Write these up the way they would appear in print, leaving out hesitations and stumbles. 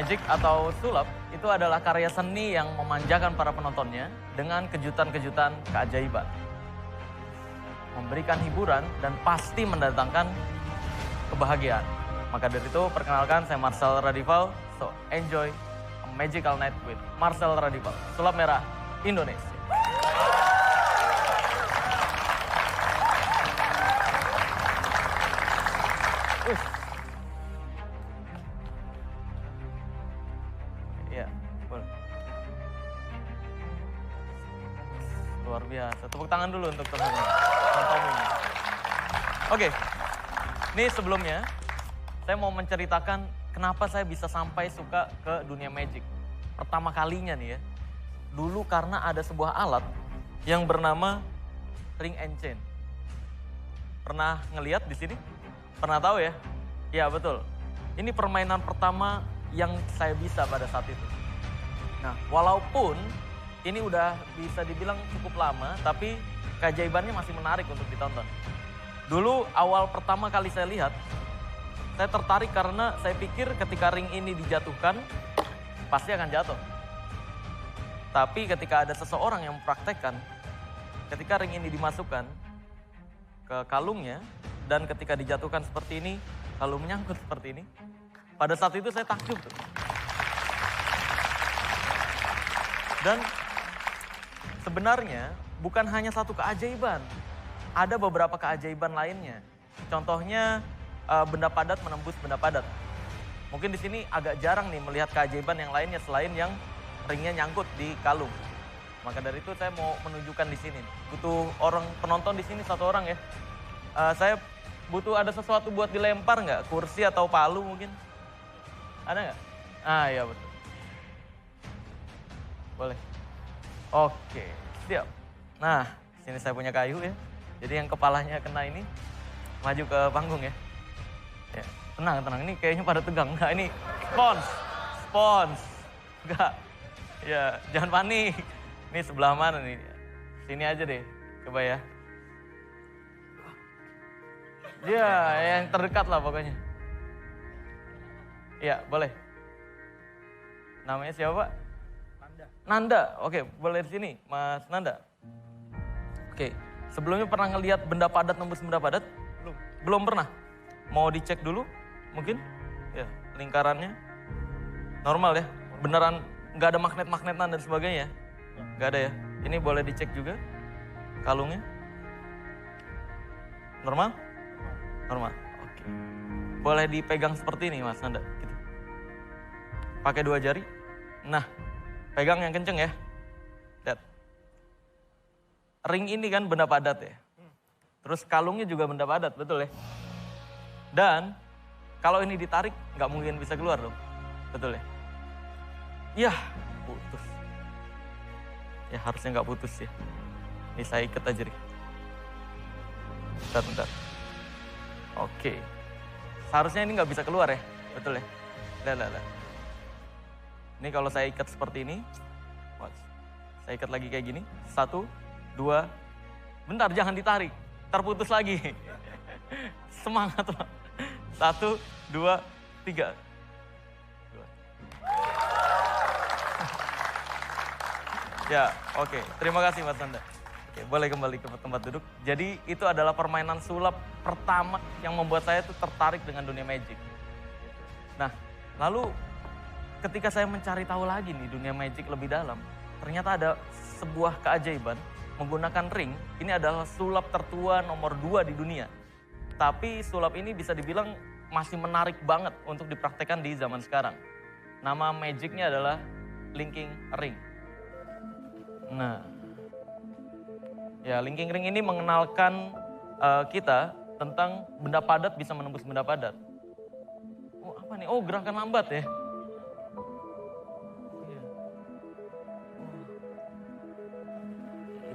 Magic atau sulap itu adalah karya seni yang memanjakan para penontonnya dengan kejutan-kejutan keajaiban. Memberikan hiburan dan pasti mendatangkan kebahagiaan. Maka dari itu perkenalkan saya Marcel Radival, so enjoy a magical night with Marcel Radival, Sulap Merah Indonesia. Iya, boleh. Luar biasa. Tepuk tangan dulu untuk teman-teman. Oke, ini sebelumnya saya mau menceritakan kenapa saya bisa sampai suka ke dunia magic. Pertama kalinya nih ya, dulu karena ada sebuah alat yang bernama ring and chain. Pernah ngeliat di sini? Pernah tahu ya? Ya betul. Ini permainan pertama yang saya bisa pada saat itu. Nah, walaupun ini udah bisa dibilang cukup lama, tapi keajaibannya masih menarik untuk ditonton. Dulu awal pertama kali saya lihat, saya tertarik karena saya pikir ketika ring ini dijatuhkan, pasti akan jatuh. Tapi ketika ada seseorang yang mempraktekkan, ketika ring ini dimasukkan ke kalungnya, dan ketika dijatuhkan seperti ini, lalu menyangkut seperti ini, pada saat itu saya takjub tuh. Dan sebenarnya bukan hanya satu keajaiban, ada beberapa keajaiban lainnya. Contohnya benda padat menembus benda padat. Mungkin di sini agak jarang nih melihat keajaiban yang lainnya selain yang ringnya nyangkut di kalung. Maka dari itu saya mau menunjukkan di sini. Butuh orang penonton di sini satu orang ya. Saya butuh ada sesuatu buat dilempar nggak? Kursi atau palu mungkin? Ada nggak? Ah iya betul. Boleh. Oke, siap. Nah, sini saya punya kayu ya. Jadi yang kepalanya kena ini maju ke panggung ya. Ya, tenang, tenang. Ini kayaknya pada tegang. Enggak, ini spons. Enggak. Ya, jangan panik. Ini sebelah mana nih? Sini aja deh. Coba ya. Ya, yang terdekat lah pokoknya. Ya, boleh. Namanya siapa, Pak? Nanda. Oke, boleh di sini, Mas Nanda. Oke, sebelumnya pernah ngelihat benda padat nembus benda padat? Belum pernah. Mau dicek dulu mungkin? Ya, lingkarannya normal ya. Beneran nggak ada magnet-magnetan dan sebagainya ya? Nggak ada ya. Ini boleh dicek juga kalungnya. Normal? Normal. Oke. Boleh dipegang seperti ini Mas Nanda. Gitu. Pakai 2 jari. Nah, pegang yang kenceng ya. Lihat. Ring ini kan benda padat ya. Terus kalungnya juga benda padat, betul ya? Dan kalau ini ditarik nggak mungkin bisa keluar dong. Betul ya? Yah, putus. Ya harusnya nggak putus ya. Ini saya ikat aja nih. Bentar. Oke. Seharusnya ini nggak bisa keluar ya. Betul ya? Lihat. Ini kalau saya ikat seperti ini. Saya ikat lagi kayak gini. 1, 2. Bentar, jangan ditarik. Terputus lagi. Semangat Pak. 1, 2, 3. Ya, oke. Terima kasih Mas Nanda. Oke, boleh kembali ke tempat duduk. Jadi itu adalah permainan sulap pertama yang membuat saya tuh tertarik dengan dunia magic. Nah, lalu ketika saya mencari tahu lagi nih dunia magic lebih dalam, ternyata ada sebuah keajaiban menggunakan ring. Ini adalah sulap tertua nomor 2 di dunia. Tapi sulap ini bisa dibilang masih menarik banget untuk dipraktekkan di zaman sekarang. Nama magicnya adalah linking ring. Nah, ya linking ring ini mengenalkan kita tentang benda padat bisa menembus benda padat. Oh apa nih? Oh gerakan lambat ya. Iya.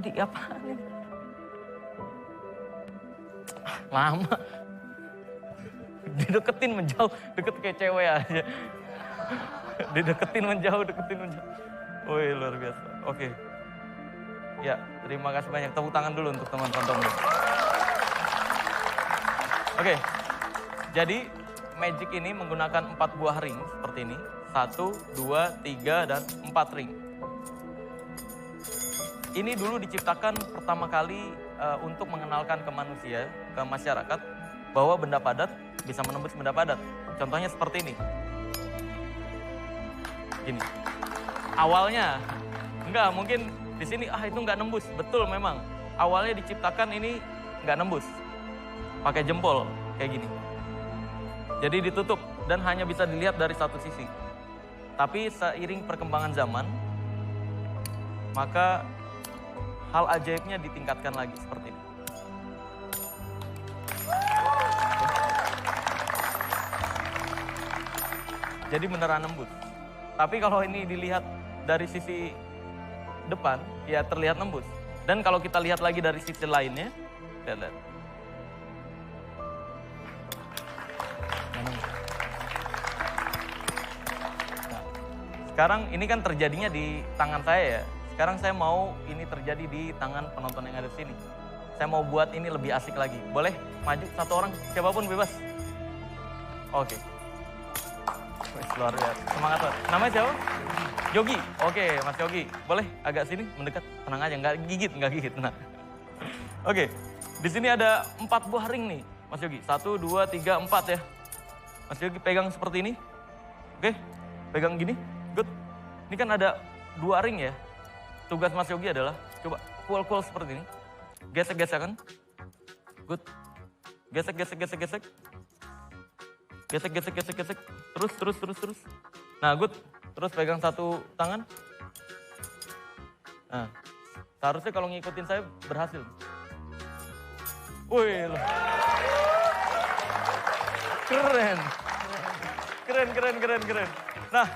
Ini apa nih? Lama. Dideketin menjauh, deket kayak cewek aja. Dideketin menjauh. Wih luar biasa. Oke. Ya, terima kasih banyak. Tepuk tangan dulu untuk teman-teman. Oke, jadi magic ini menggunakan 4 buah ring seperti ini. 1, 2, 3, dan 4 ring. Ini dulu diciptakan pertama kali untuk mengenalkan ke manusia, ke masyarakat, bahwa benda padat bisa menembus benda padat. Contohnya seperti ini. Gini. Awalnya, enggak, mungkin di sini, itu enggak nembus. Betul memang. Awalnya diciptakan ini enggak nembus. Pakai jempol, kayak gini. Jadi ditutup dan hanya bisa dilihat dari satu sisi. Tapi seiring perkembangan zaman, maka hal ajaibnya ditingkatkan lagi seperti ini. Jadi beneran nembus. Tapi kalau ini dilihat dari sisi depan, ya terlihat nembus. Dan kalau kita lihat lagi dari sisi lainnya, lihat. Nah, sekarang ini kan terjadinya di tangan saya ya. Sekarang saya mau ini terjadi di tangan penonton yang ada di sini. Saya mau buat ini lebih asik lagi. Boleh maju satu orang, siapapun bebas. Oke. Luar biasa. Semangat Pak. Namanya siapa? Yogi. Oke, Mas Yogi. Boleh agak sini mendekat. Tenang aja, nggak gigit. Nah. Oke. Di sini ada 4 buah ring nih, Mas Yogi. 1, 2, 3, 4 ya. Mas Yogi pegang seperti ini. Oke. Pegang gini. Good. Ini kan ada 2 ring ya. Tugas Mas Yogi adalah coba pull seperti ini. Gesek-gesek kan. Good. Gesek. Gesek. Terus. Nah, good. Terus pegang satu tangan. Nah, seharusnya kalau ngikutin saya berhasil. Wih, keren. Nah,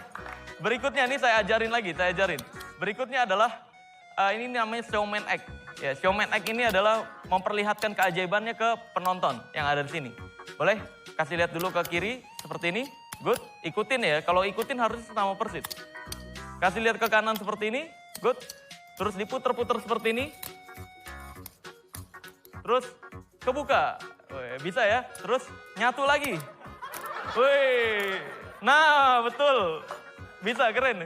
berikutnya nih saya ajarin. Berikutnya adalah, ini namanya showman act. Ya, showman act ini adalah memperlihatkan keajaibannya ke penonton yang ada di sini. Boleh? Kasih lihat dulu ke kiri, seperti ini. Good. Ikutin ya, kalau ikutin harus sama persis. Kasih lihat ke kanan seperti ini. Good. Terus diputer-puter seperti ini. Terus kebuka. Wih, bisa ya. Terus nyatu lagi. Wih. Nah, betul. Bisa, keren.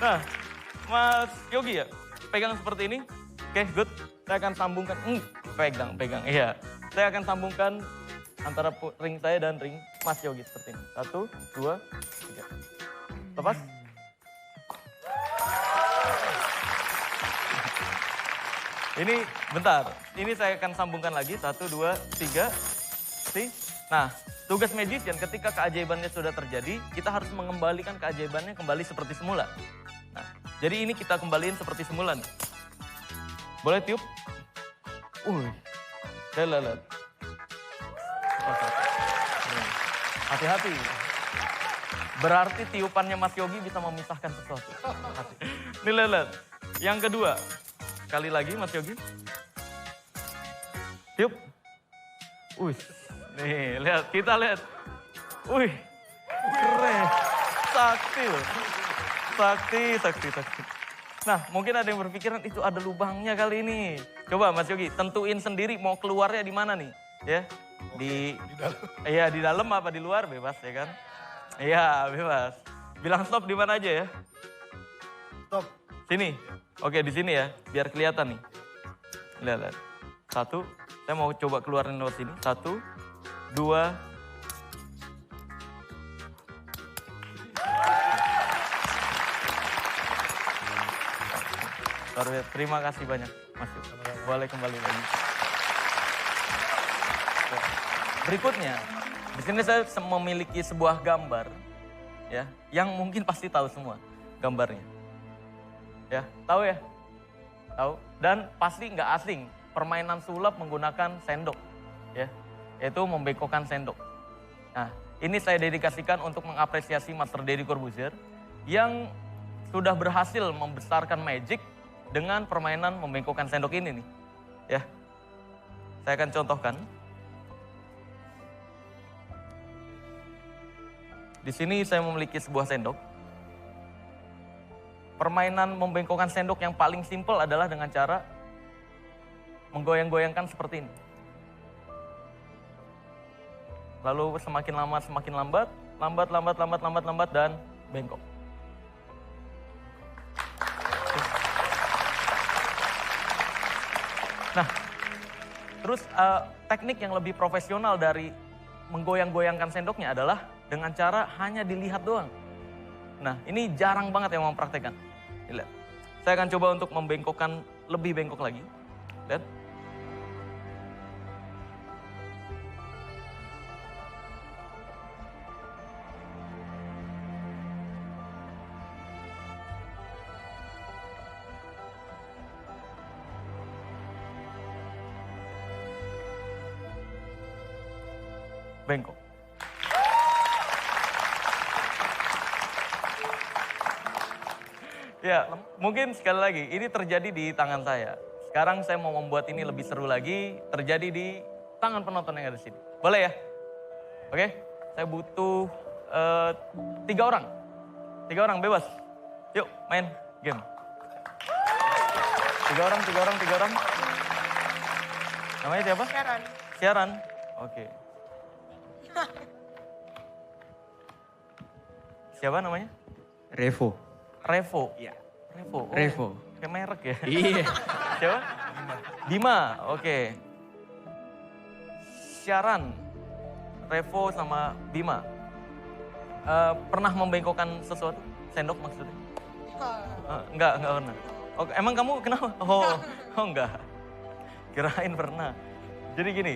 Nah, Mas Yogi ya, pegang seperti ini. Oke, good. Saya akan sambungkan. Pegang. Iya. Saya akan sambungkan antara ring saya dan ring Mas Yogi seperti ini. 1, 2, 3. Lepas. Ini bentar. Ini saya akan sambungkan lagi. 1, 2, 3. Nah, tugas magician ketika keajaibannya sudah terjadi, kita harus mengembalikan keajaibannya kembali seperti semula. Nah, jadi ini kita kembaliin seperti semula nih. Boleh tiup? Lihat. Hati-hati. Berarti tiupannya Mas Yogi bisa memisahkan sesuatu. Nih lihat. Yang kedua. Sekali lagi Mas Yogi. Tiup. Nih, lihat. Kita lihat. Keren. Sakti loh. Sakti. Nah, mungkin ada yang berpikiran itu ada lubangnya kali ini. Coba Mas Yogi, tentuin sendiri mau keluarnya di mana nih, ya? Di dalam. Iya, di dalam apa di luar bebas ya kan? Iya, bebas. Bilang stop di mana aja ya? Stop. Sini. Oke, di sini ya, biar kelihatan nih. Lihat. 1, saya mau coba keluarin lewat sini. 1, 2. Terima kasih banyak, Mas Yogi. Boleh kembali lagi. Berikutnya, di sini saya memiliki sebuah gambar, ya, yang mungkin pasti tahu semua gambarnya. Ya, tahu ya? Tahu? Dan pasti nggak asing, permainan sulap menggunakan sendok, ya, yaitu membengkokkan sendok. Nah, ini saya dedikasikan untuk mengapresiasi Master Deddy Corbuzier yang sudah berhasil membesarkan magic dengan permainan membengkokkan sendok ini nih. Ya. Saya akan contohkan. Di sini saya memiliki sebuah sendok. Permainan membengkokkan sendok yang paling simpel adalah dengan cara menggoyang-goyangkan seperti ini. Lalu semakin lama semakin lambat, lambat, dan bengkok. Nah, terus teknik yang lebih profesional dari menggoyang-goyangkan sendoknya adalah dengan cara hanya dilihat doang. Nah, ini jarang banget yang mempraktekkan. Lihat. Saya akan coba untuk membengkokkan, lebih bengkok lagi. Lihat. Bengkok. Ya, mungkin sekali lagi, ini terjadi di tangan saya. Sekarang saya mau membuat ini lebih seru lagi, terjadi di tangan penonton yang ada di sini. Boleh ya? Oke, saya butuh 3 orang. 3 orang, bebas. Yuk, main game. 3 orang. Namanya siapa? Siaran. Oke. Siapa namanya? Revo. Iya. Oh, Revo. Kayak merek ya? Iya. Siapa? Bima. Oke. Siaran, Revo sama Bima. Pernah membengkokkan sesuatu? Sendok maksudnya? Enggak pernah. Oke, emang kamu kenapa? Oh enggak. Kirain pernah. Jadi gini,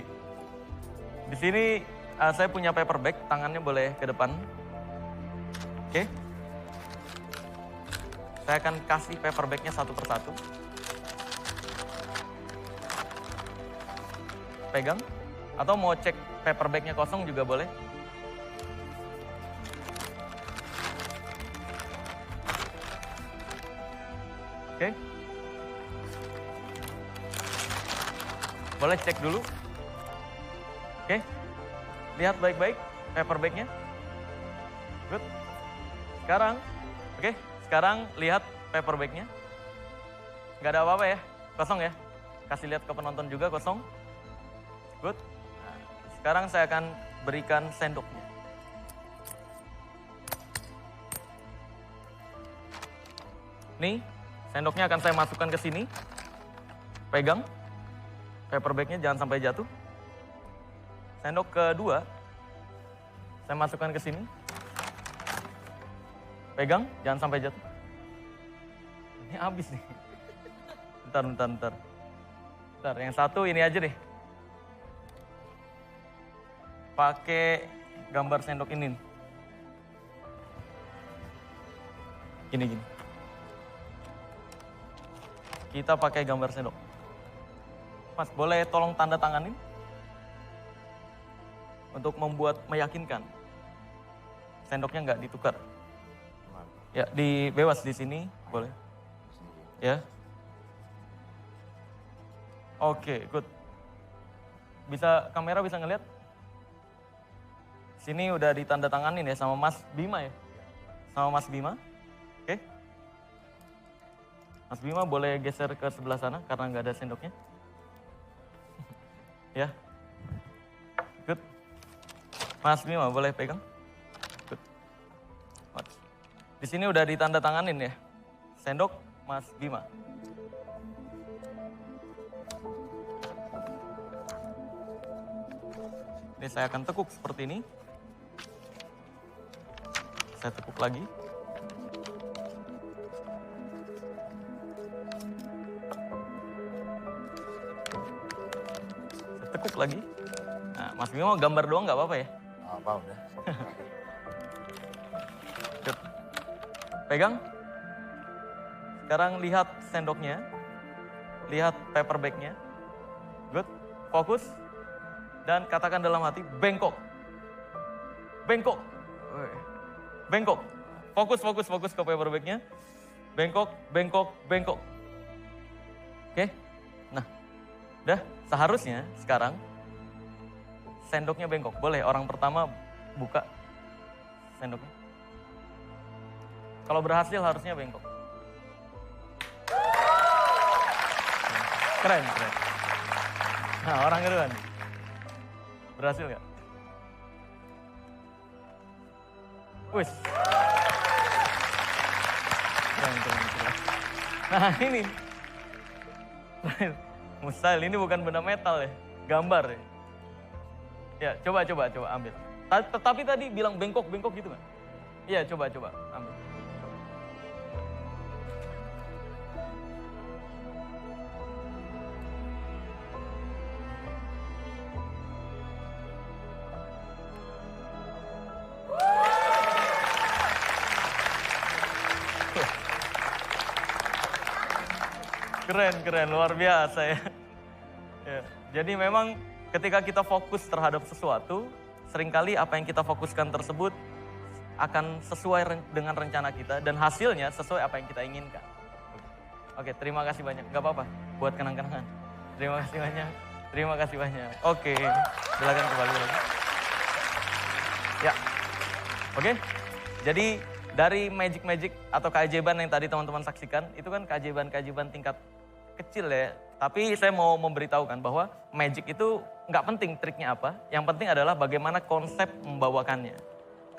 di sini saya punya paper bag, tangannya boleh ke depan. Oke. Saya akan kasih paper bagnya satu persatu. Pegang. Atau mau cek paper bagnya kosong juga boleh. Oke. Boleh cek dulu. Oke. Lihat baik-baik paper bagnya. Good. Sekarang, oke. Sekarang lihat paper bagnya. Nggak ada apa-apa ya, kosong ya. Kasih lihat ke penonton juga kosong. Good. Nah, sekarang saya akan berikan sendoknya. Nih, sendoknya akan saya masukkan ke sini. Pegang. Paper bagnya jangan sampai jatuh. Sendok kedua, saya masukkan ke sini. Pegang, jangan sampai jatuh. Ini habis nih. Bentar. Yang satu ini aja deh. Pakai gambar sendok ini. Gini. Kita pakai gambar sendok. Mas, boleh tolong tanda tanganin? Untuk membuat meyakinkan. Sendoknya nggak ditukar. Ya, bebas di sini, boleh. Ya. Oke, good. Kamera bisa ngeliat? Sini udah ditanda tanganin ya sama Mas Bima ya? Sama Mas Bima. Oke. Mas Bima boleh geser ke sebelah sana karena nggak ada sendoknya. Ya. Good. Mas Bima boleh pegang. Good. Di sini udah ditanda tanganin ya. Sendok Mas Bima. Ini saya akan tekuk seperti ini. Saya tekuk lagi. Saya tekuk lagi. Nah, Mas Bima gambar doang nggak apa-apa ya? Apa udah. Pegang. Sekarang lihat sendoknya. Lihat paper bagnya. Good. Fokus. Dan katakan dalam hati, bengkok. Bengkok. Bengkok. Fokus ke paper bagnya. Bengkok. Oke. Nah, udah seharusnya sekarang sendoknya bengkok. Boleh orang pertama buka sendoknya. Kalau berhasil harusnya bengkok. Keren. Nah, orang kedua nih. Berhasil nggak? Wih. Keren. Nah ini. Mustahil, ini bukan benda metal ya. Gambar ya. Ya, coba ambil. Tapi tadi bilang bengkok gitu kan? Iya, coba ambil. Keren, luar biasa ya. Ya. Jadi memang ketika kita fokus terhadap sesuatu, seringkali apa yang kita fokuskan tersebut akan sesuai dengan rencana kita dan hasilnya sesuai apa yang kita inginkan. Oke, terima kasih banyak. Gak apa-apa, buat kenang-kenangan. Terima kasih banyak. Oke, silakan kembali lagi. Ya, oke. Jadi dari magic atau keajaiban yang tadi teman-teman saksikan, itu kan keajaiban tingkat kecil ya. Tapi saya mau memberitahukan bahwa magic itu nggak penting triknya apa. Yang penting adalah bagaimana konsep membawakannya.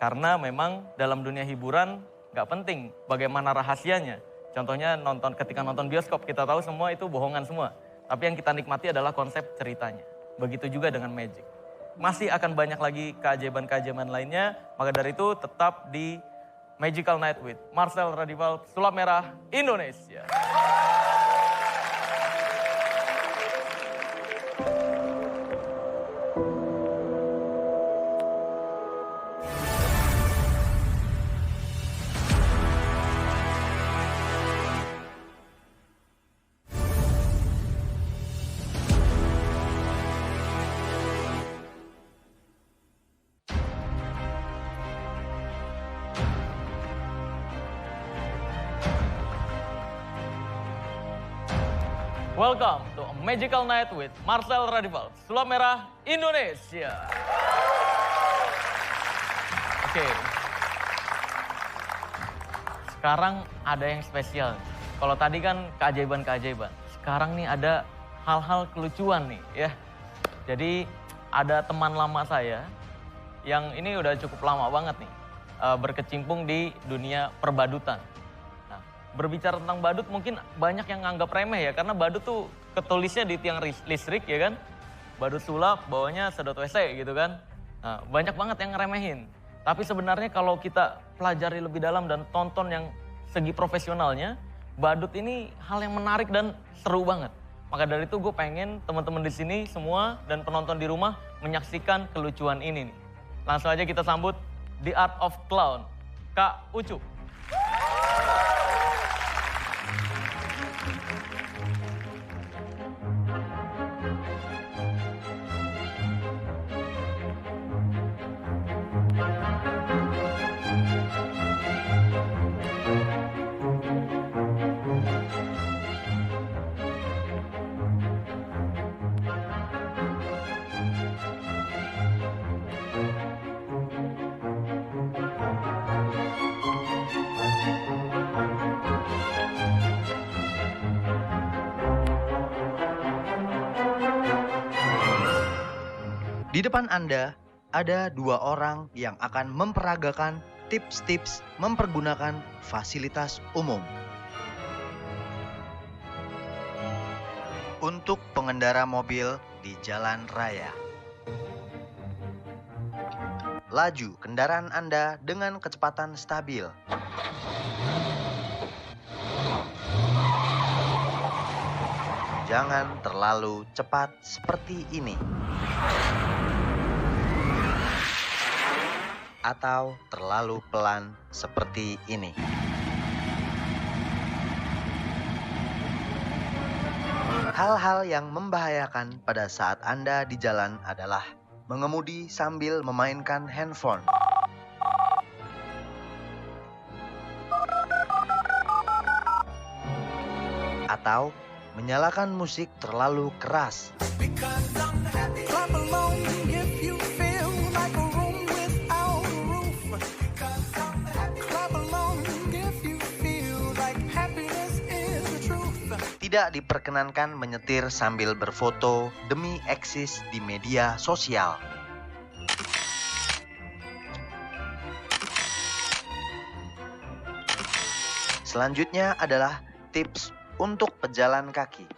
Karena memang dalam dunia hiburan nggak penting bagaimana rahasianya. Contohnya ketika nonton bioskop, kita tahu semua itu bohongan semua. Tapi yang kita nikmati adalah konsep ceritanya. Begitu juga dengan magic. Masih akan banyak lagi keajaiban lainnya. Maka dari itu tetap di Magical Night with Marcel Radival, Sulap Merah, Indonesia. Welcome to a Magical Night with Marcel Radival, Sulap Merah, Indonesia. Oke. Sekarang ada yang spesial. Kalau tadi kan keajaiban. Sekarang nih ada hal-hal kelucuan nih ya. Jadi ada teman lama saya yang ini udah cukup lama banget nih berkecimpung di dunia perbadutan. Berbicara tentang badut mungkin banyak yang nganggap remeh ya, karena badut tuh ketulisnya di tiang listrik ya kan. Badut sulap, bawahnya sedot WC gitu kan. Nah, banyak banget yang ngeremehin. Tapi sebenarnya kalau kita pelajari lebih dalam dan tonton yang segi profesionalnya, badut ini hal yang menarik dan seru banget. Maka dari itu gue pengen teman-teman di sini semua dan penonton di rumah menyaksikan kelucuan ini nih. Langsung aja kita sambut The Art of Clown, Kak Ucup. Di depan Anda ada dua orang yang akan memperagakan tips-tips mempergunakan fasilitas umum. Untuk pengendara mobil di jalan raya. Laju kendaraan Anda dengan kecepatan stabil. Jangan terlalu cepat seperti ini. Atau terlalu pelan seperti ini. Hal-hal yang membahayakan pada saat Anda di jalan adalah mengemudi sambil memainkan handphone. Atau menyalakan musik terlalu keras. Tidak diperkenankan menyetir sambil berfoto demi eksis di media sosial. Selanjutnya adalah tips untuk pejalan kaki.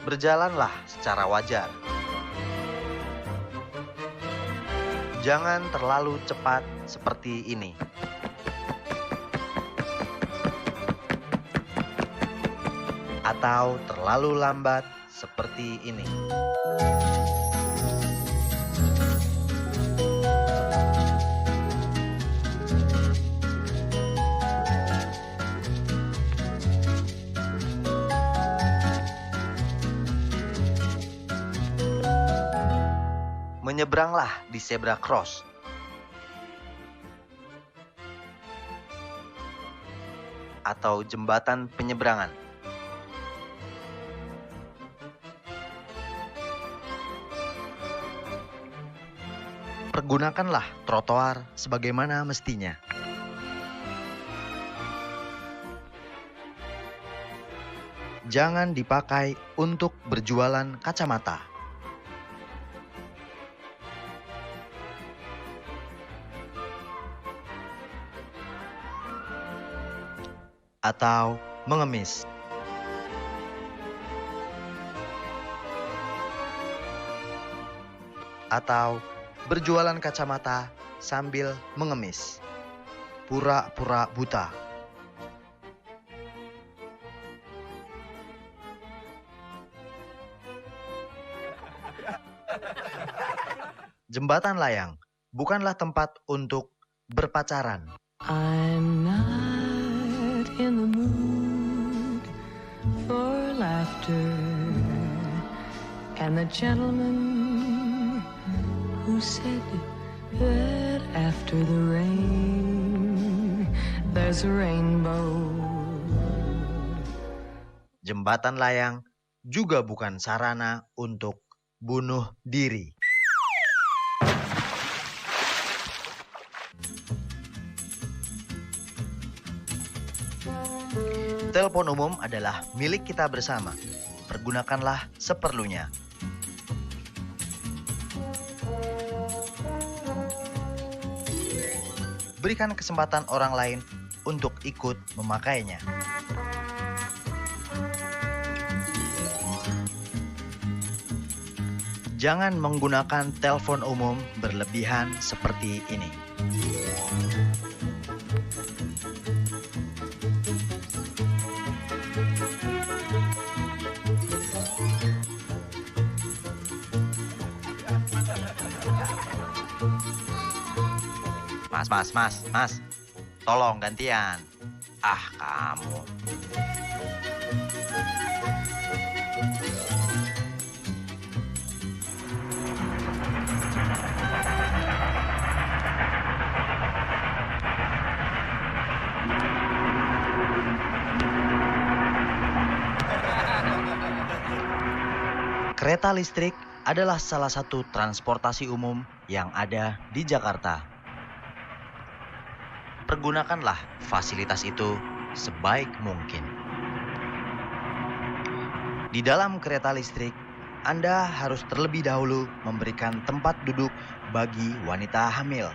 Berjalanlah secara wajar. Jangan terlalu cepat seperti ini. Atau terlalu lambat seperti ini. Menyeberanglah di zebra cross. Atau jembatan penyeberangan. Pergunakanlah trotoar sebagaimana mestinya. Jangan dipakai untuk berjualan kacamata. Atau mengemis. Atau berjualan kacamata sambil mengemis. Pura-pura buta. Jembatan layang bukanlah tempat untuk berpacaran. I'm not in the mood for laughter, and the gentleman who said that after the rain there's a rainbow. Jembatan layang juga bukan sarana untuk bunuh diri. Telepon umum adalah milik kita bersama. Pergunakanlah seperlunya. Berikan kesempatan orang lain untuk ikut memakainya. Jangan menggunakan telepon umum berlebihan seperti ini. Mas, tolong gantian. Ah, kamu. Kereta listrik adalah salah satu transportasi umum yang ada di Jakarta. Pergunakanlah fasilitas itu sebaik mungkin. Di dalam kereta listrik, Anda harus terlebih dahulu memberikan tempat duduk bagi wanita hamil.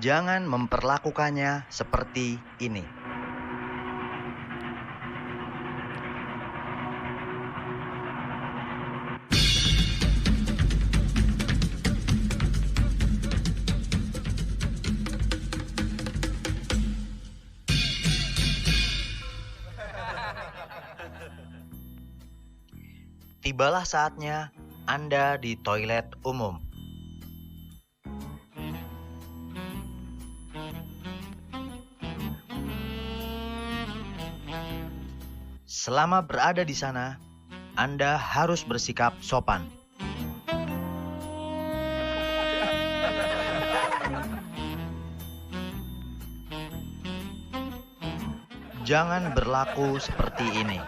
Jangan memperlakukannya seperti ini. Tibalah saatnya Anda di toilet umum. Selama berada di sana, Anda harus bersikap sopan. Jangan berlaku seperti ini.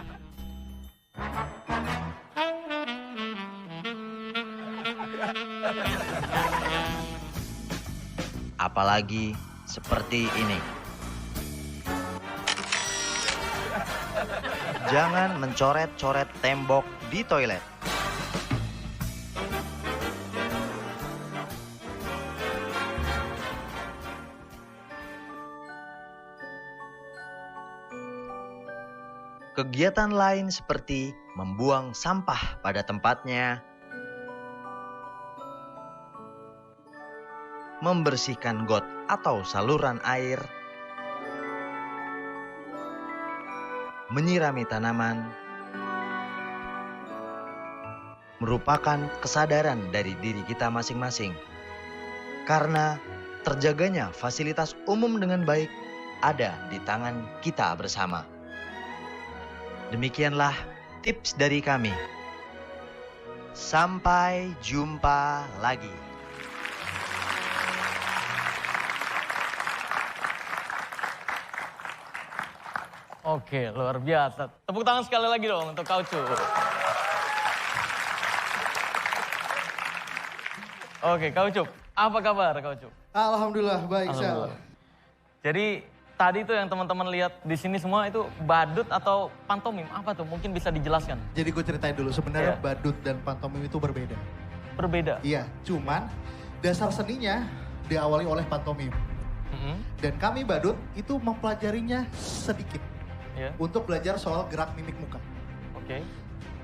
Apalagi seperti ini. Jangan mencoret-coret tembok di toilet. Kegiatan lain seperti membuang sampah pada tempatnya, membersihkan got atau saluran air, menyirami tanaman, merupakan kesadaran dari diri kita masing-masing. Karena terjaganya fasilitas umum dengan baik ada di tangan kita bersama. Demikianlah tips dari kami. Sampai jumpa lagi. Oke, luar biasa. Tepuk tangan sekali lagi dong untuk Kaucu. Oke, Kaucu, apa kabar Kaucu? Alhamdulillah baik Sel. Jadi tadi tuh yang teman-teman lihat di sini semua itu badut atau pantomim, apa tuh? Mungkin bisa dijelaskan. Jadi gue ceritain dulu, sebenarnya Iya. badut dan pantomim itu berbeda. Berbeda. Iya, cuman dasar seninya diawali oleh pantomim. Mm-mm. Dan kami badut itu mempelajarinya sedikit. Ya, Untuk belajar soal gerak mimik muka. oke.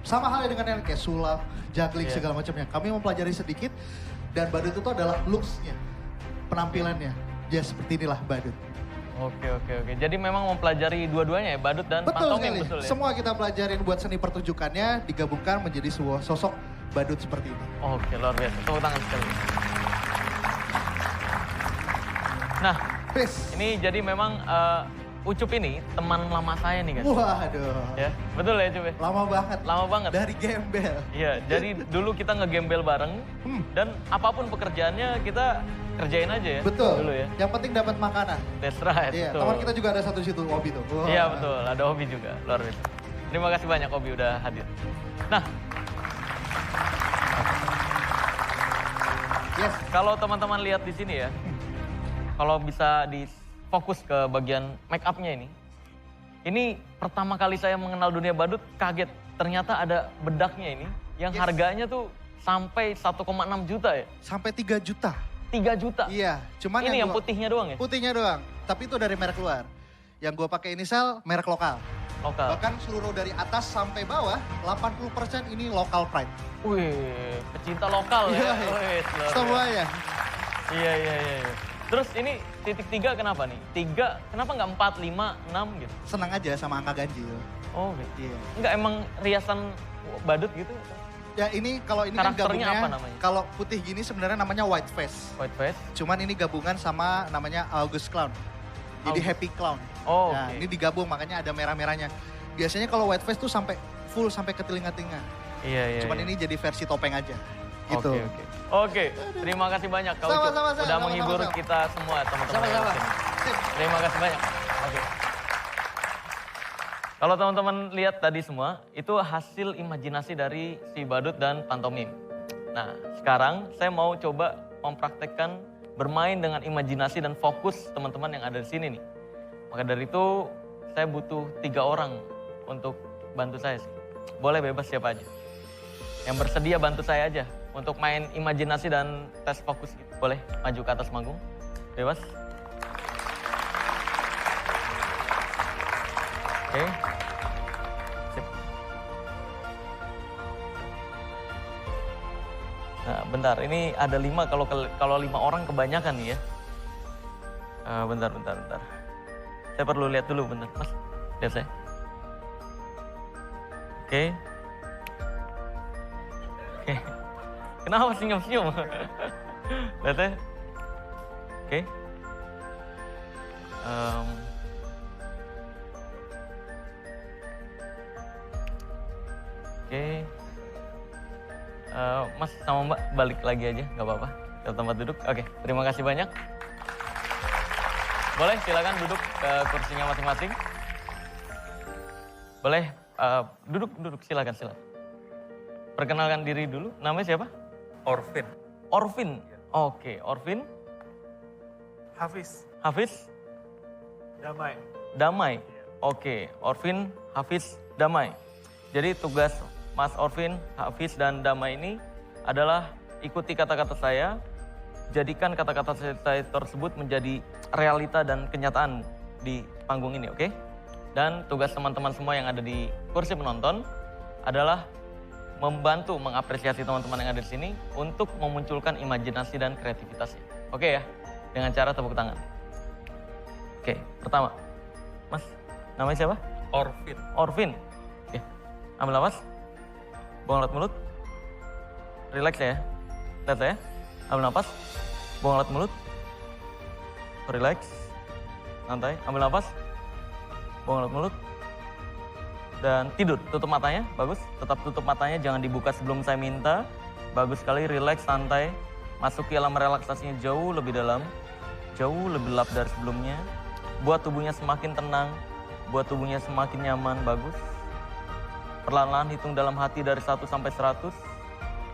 Sama halnya dengan yang kayak sulap, juggling, Iya. segala macamnya. Kami mempelajari sedikit dan badut itu adalah looks-nya, penampilannya. Ya seperti inilah badut. Oke. Jadi memang mempelajari dua-duanya ya, badut dan Betul pantomim, sekali. betul ya? Semua kita pelajarin buat seni pertunjukannya digabungkan menjadi sebuah sosok badut seperti ini. Oke, luar biasa. Tepuk tangan sekali. Nah, Chris. ini jadi memang Ucup ini teman lama saya nih guys. Waduh. Ya, betul ya Cup ya? Lama banget. Lama banget. Dari gembel. Iya, jadi dulu kita ngegembel bareng dan apapun pekerjaannya kita kerjain aja ya. Betul. Dulu ya. Yang penting dapat makanan. That's right. Iya, betul. teman kita juga ada satu di situ, Obi tuh. Wah. Iya betul, ada Obi juga, luar biasa. Terima kasih banyak Obi udah hadir. Nah, Yes. kalau teman-teman lihat di sini ya, kalau bisa difokus ke bagian make up-nya ini pertama kali saya mengenal dunia badut kaget. Ternyata ada bedaknya ini yang Yes. harganya tuh sampai 1,6 juta ya. Sampai 3 juta. 3 juta. Iya, cuman Ini yang gua- putihnya doang ya? Putihnya doang, tapi itu dari merek luar. Yang gua pakai ini Sel, merek lokal. Lokal. Bahkan seluruh dari atas sampai bawah, 80% ini lokal pride. Wih, pecinta lokal ya. Iya, Wih, luar biasa. semuanya. Iya. Terus ini titik 3 kenapa nih? 3, kenapa nggak 4, 5, 6 gitu? Senang aja sama angka ganjil. Oh gitu. Iya. Nggak emang riasan badut gitu? Ya ini kalau ini kan Karakternya gabungnya, apa namanya? kalau putih gini sebenarnya namanya white face. White face? Cuman ini gabungan sama namanya August Clown. Jadi August. Happy Clown. Oh, Nah, oke. ini digabung makanya ada merah-merahnya. Biasanya kalau white face tuh sampai full sampai ke telinga-telinga. Iya. Cuman ini jadi versi topeng aja. Gitu. Oke, terima kasih banyak Kak Ucup. Sama-sama, Udah sama-sama, menghibur sama-sama. kita semua teman-teman. yang Sama-sama. di sini. Sip. Terima kasih banyak. Oke. Kalau teman-teman lihat tadi semua, itu hasil imajinasi dari si badut dan pantomim. Nah, sekarang saya mau coba mempraktekkan bermain dengan imajinasi dan fokus teman-teman yang ada di sini nih. Maka dari itu, saya butuh 3 orang untuk bantu saya sih. Boleh bebas siapa aja. Yang bersedia bantu saya aja untuk main imajinasi dan tes fokus gitu. Boleh maju ke atas manggung. Bebas. Oke. Sip. Nah, bentar. Ini ada 5, kalau 5 orang kebanyakan nih ya. Bentar. Saya perlu lihat dulu, bentar. Mas, lihat saya. Oke. Kenapa senyum-senyum? Lihat ya. Oke. Oke. Mas sama Mbak balik lagi aja, nggak apa-apa. Ke tempat duduk. Oke, terima kasih banyak. Boleh silakan duduk ke kursinya masing-masing. Boleh duduk silakan. Perkenalkan diri dulu. Namanya siapa? Orvin. Orvin. Oke, Orvin. Hafiz. Hafiz. Damai. Damai. Oke, Orvin, Hafiz, Damai. Jadi tugas Mas Orvin, Hafiz, dan Damai ini adalah ikuti kata-kata saya, jadikan kata-kata saya tersebut menjadi realita dan kenyataan di panggung ini, oke? Dan tugas teman-teman semua yang ada di kursi penonton adalah membantu mengapresiasi teman-teman yang ada di sini untuk memunculkan imajinasi dan kreativitasnya. Oke ya? Dengan cara tepuk tangan. Oke, pertama. Mas, namanya siapa? Orvin. Orvin. Oke, ambil nafas. Buang lewat mulut. Relax ya. Lihat saya. Ambil nafas. Buang lewat mulut. Relax. Santai. Ambil nafas. Buang lewat mulut. Dan tidur. Tutup matanya. Bagus. Tetap tutup matanya. Jangan dibuka sebelum saya minta. Bagus sekali. Relax. Santai. Masuki alam relaksasinya jauh lebih dalam. Jauh lebih lap dari sebelumnya. Buat tubuhnya semakin tenang. Buat tubuhnya semakin nyaman. Bagus. Perlahan-lahan hitung dalam hati dari 1 sampai 100.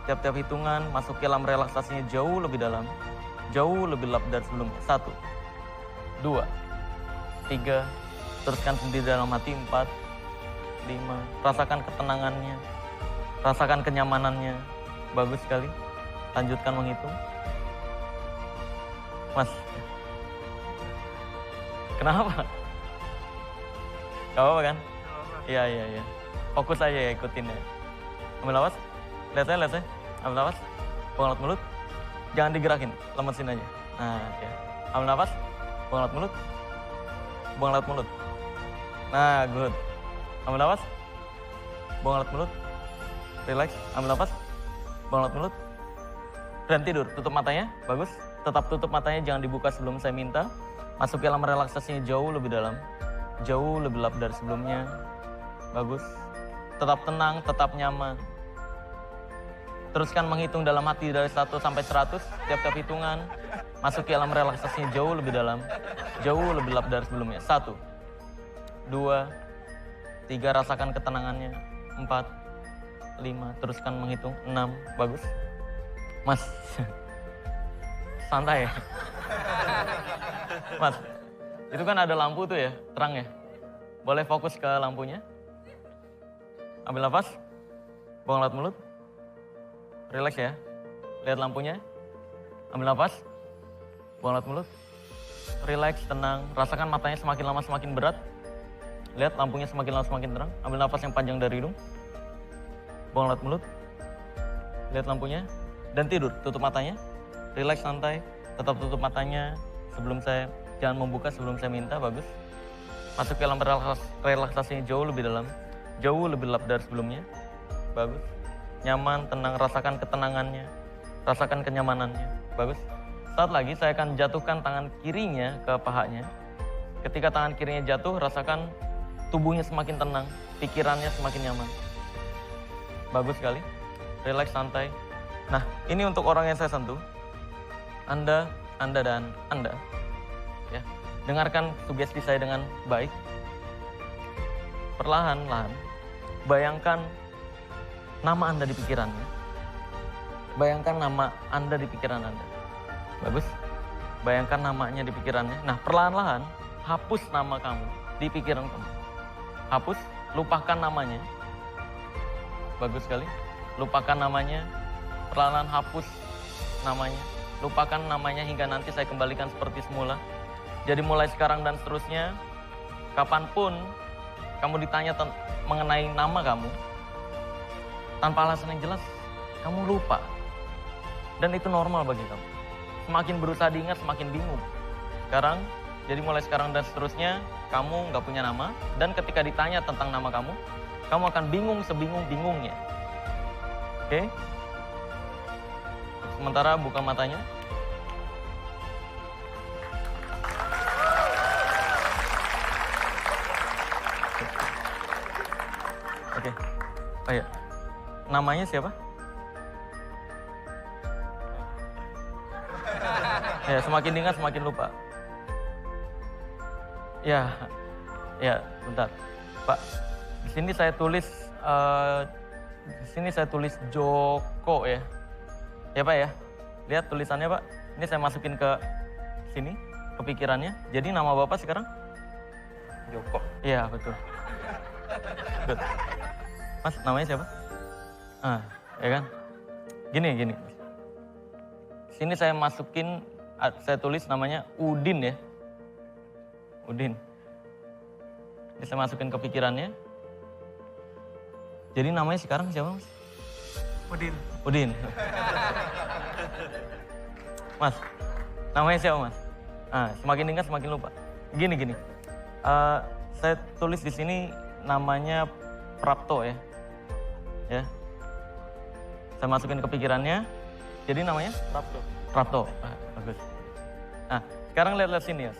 Tiap-tiap hitungan masuk ke alam relaksasinya jauh lebih dalam. Jauh lebih lap dari sebelumnya. 1, 2, 3. Teruskan sendiri dalam hati. 4, 5. Rasakan ketenangannya. Rasakan kenyamanannya. Bagus sekali. Lanjutkan menghitung. Mas. Kenapa? Gak apa-apa kan? Iya. Fokus aja ya, ikutin ya. Ambil nafas. Lihat saya. Ambil nafas. Buang lewat mulut. Jangan digerakin, lemesin aja. Nah, ya. Ambil nafas. Buang lewat mulut. Buang lewat mulut. Nah, good. Ambil nafas. Buang lewat mulut. Relax. Ambil nafas. Buang lewat mulut. Dan tidur. Tutup matanya. Bagus. Tetap tutup matanya, jangan dibuka sebelum saya minta. Masuk ke alam relaksasinya jauh lebih dalam. Jauh lebih lap dari sebelumnya. Bagus. Tetap tenang, tetap nyaman. Teruskan menghitung dalam hati dari 1 sampai 100. Tiap-tiap hitungan. Masuk ke alam relaksasinya jauh lebih dalam. Jauh lebih lap dari sebelumnya. 1, 2, 3. Rasakan ketenangannya. 4, 5. Teruskan menghitung. 6. Bagus. Mas. Santai ya. Mas, itu kan ada lampu tuh ya, terang ya. Boleh fokus ke lampunya. Ambil nafas. Buang lewat mulut. Relax ya. Lihat lampunya. Ambil nafas. Buang lewat mulut. Relax, tenang. Rasakan matanya semakin lama semakin berat. Lihat lampunya semakin lama semakin terang. Ambil nafas yang panjang dari hidung. Buang lewat mulut. Lihat lampunya. Dan tidur. Tutup matanya. Relax, santai. Tetap tutup matanya. Sebelum saya, jangan membuka sebelum saya minta. Bagus. Masuk ke dalam relaksasinya jauh lebih dalam. Jauh lebih lap dari sebelumnya. Bagus. Nyaman, tenang, rasakan ketenangannya. Rasakan kenyamanannya. Bagus. Saat lagi saya akan jatuhkan tangan kirinya ke pahanya. Ketika tangan kirinya jatuh, rasakan tubuhnya semakin tenang. Pikirannya semakin nyaman. Bagus sekali. Relax, santai. Nah, ini untuk orang yang saya sentuh. Anda, dan Anda. Ya, dengarkan sugesti saya dengan baik. Perlahan-lahan, bayangkan nama Anda di pikirannya. Bayangkan nama Anda di pikiran Anda. Bagus. Bayangkan namanya di pikirannya. Nah, perlahan-lahan, hapus nama kamu di pikiran kamu. Hapus, lupakan namanya. Bagus sekali. Lupakan namanya. Perlahan-lahan hapus namanya. Lupakan namanya hingga nanti saya kembalikan seperti semula. Jadi mulai sekarang dan seterusnya, kapanpun kamu ditanya mengenai nama kamu, tanpa alasan yang jelas, kamu lupa. Dan itu normal bagi kamu. Semakin berusaha diingat, semakin bingung. Jadi mulai sekarang dan seterusnya, kamu nggak punya nama. Dan ketika ditanya tentang nama kamu akan bingung sebingung-bingungnya. Oke? Sementara buka matanya. Oke. Oh ya. Namanya siapa? Ya, semakin diingat semakin lupa. Ya, bentar. Pak, di sini saya tulis Joko ya. Ya Pak ya, lihat tulisannya Pak. Ini saya masukin ke sini, ke pikirannya. Jadi nama Bapak sekarang? Joko. Iya betul. Good. Mas, namanya siapa? Ah, ya kan? Gini. Sini saya masukin, saya tulis namanya Udin ya. Udin. Ini saya masukin ke pikirannya. Jadi namanya sekarang siapa, Mas? Udin. Mas, namanya siapa, Mas? Semakin ingat semakin lupa. Gini. Saya tulis di sini namanya Prapto ya. Ya. Saya masukin ke pikirannya. Jadi namanya Prapto. Bagus. Nah, sekarang lihat sini ya.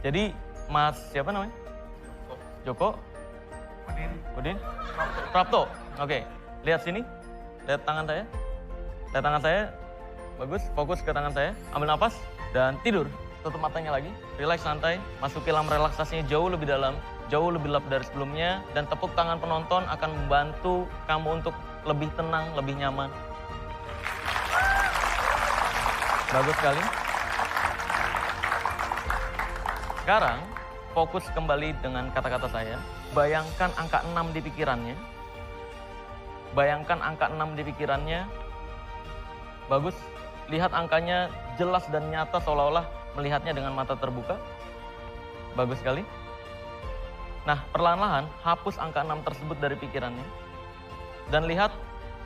Jadi Mas siapa namanya? Joko. Udin. Prapto. Oke. Lihat sini. Lihat tangan saya. Bagus. Fokus ke tangan saya. Ambil napas dan tidur. Tutup matanya lagi. Relax santai. Masuki dalam relaksasinya jauh lebih dalam. Jauh lebih lap dari sebelumnya. Dan tepuk tangan penonton akan membantu kamu untuk lebih tenang, lebih nyaman. Bagus sekali. Sekarang, fokus kembali dengan kata-kata saya. Bayangkan angka 6 di pikirannya. Bayangkan angka 6 di pikirannya. Bagus. Lihat angkanya jelas dan nyata seolah-olah melihatnya dengan mata terbuka. Bagus sekali. Nah, perlahan-lahan hapus angka 6 tersebut dari pikirannya. Dan lihat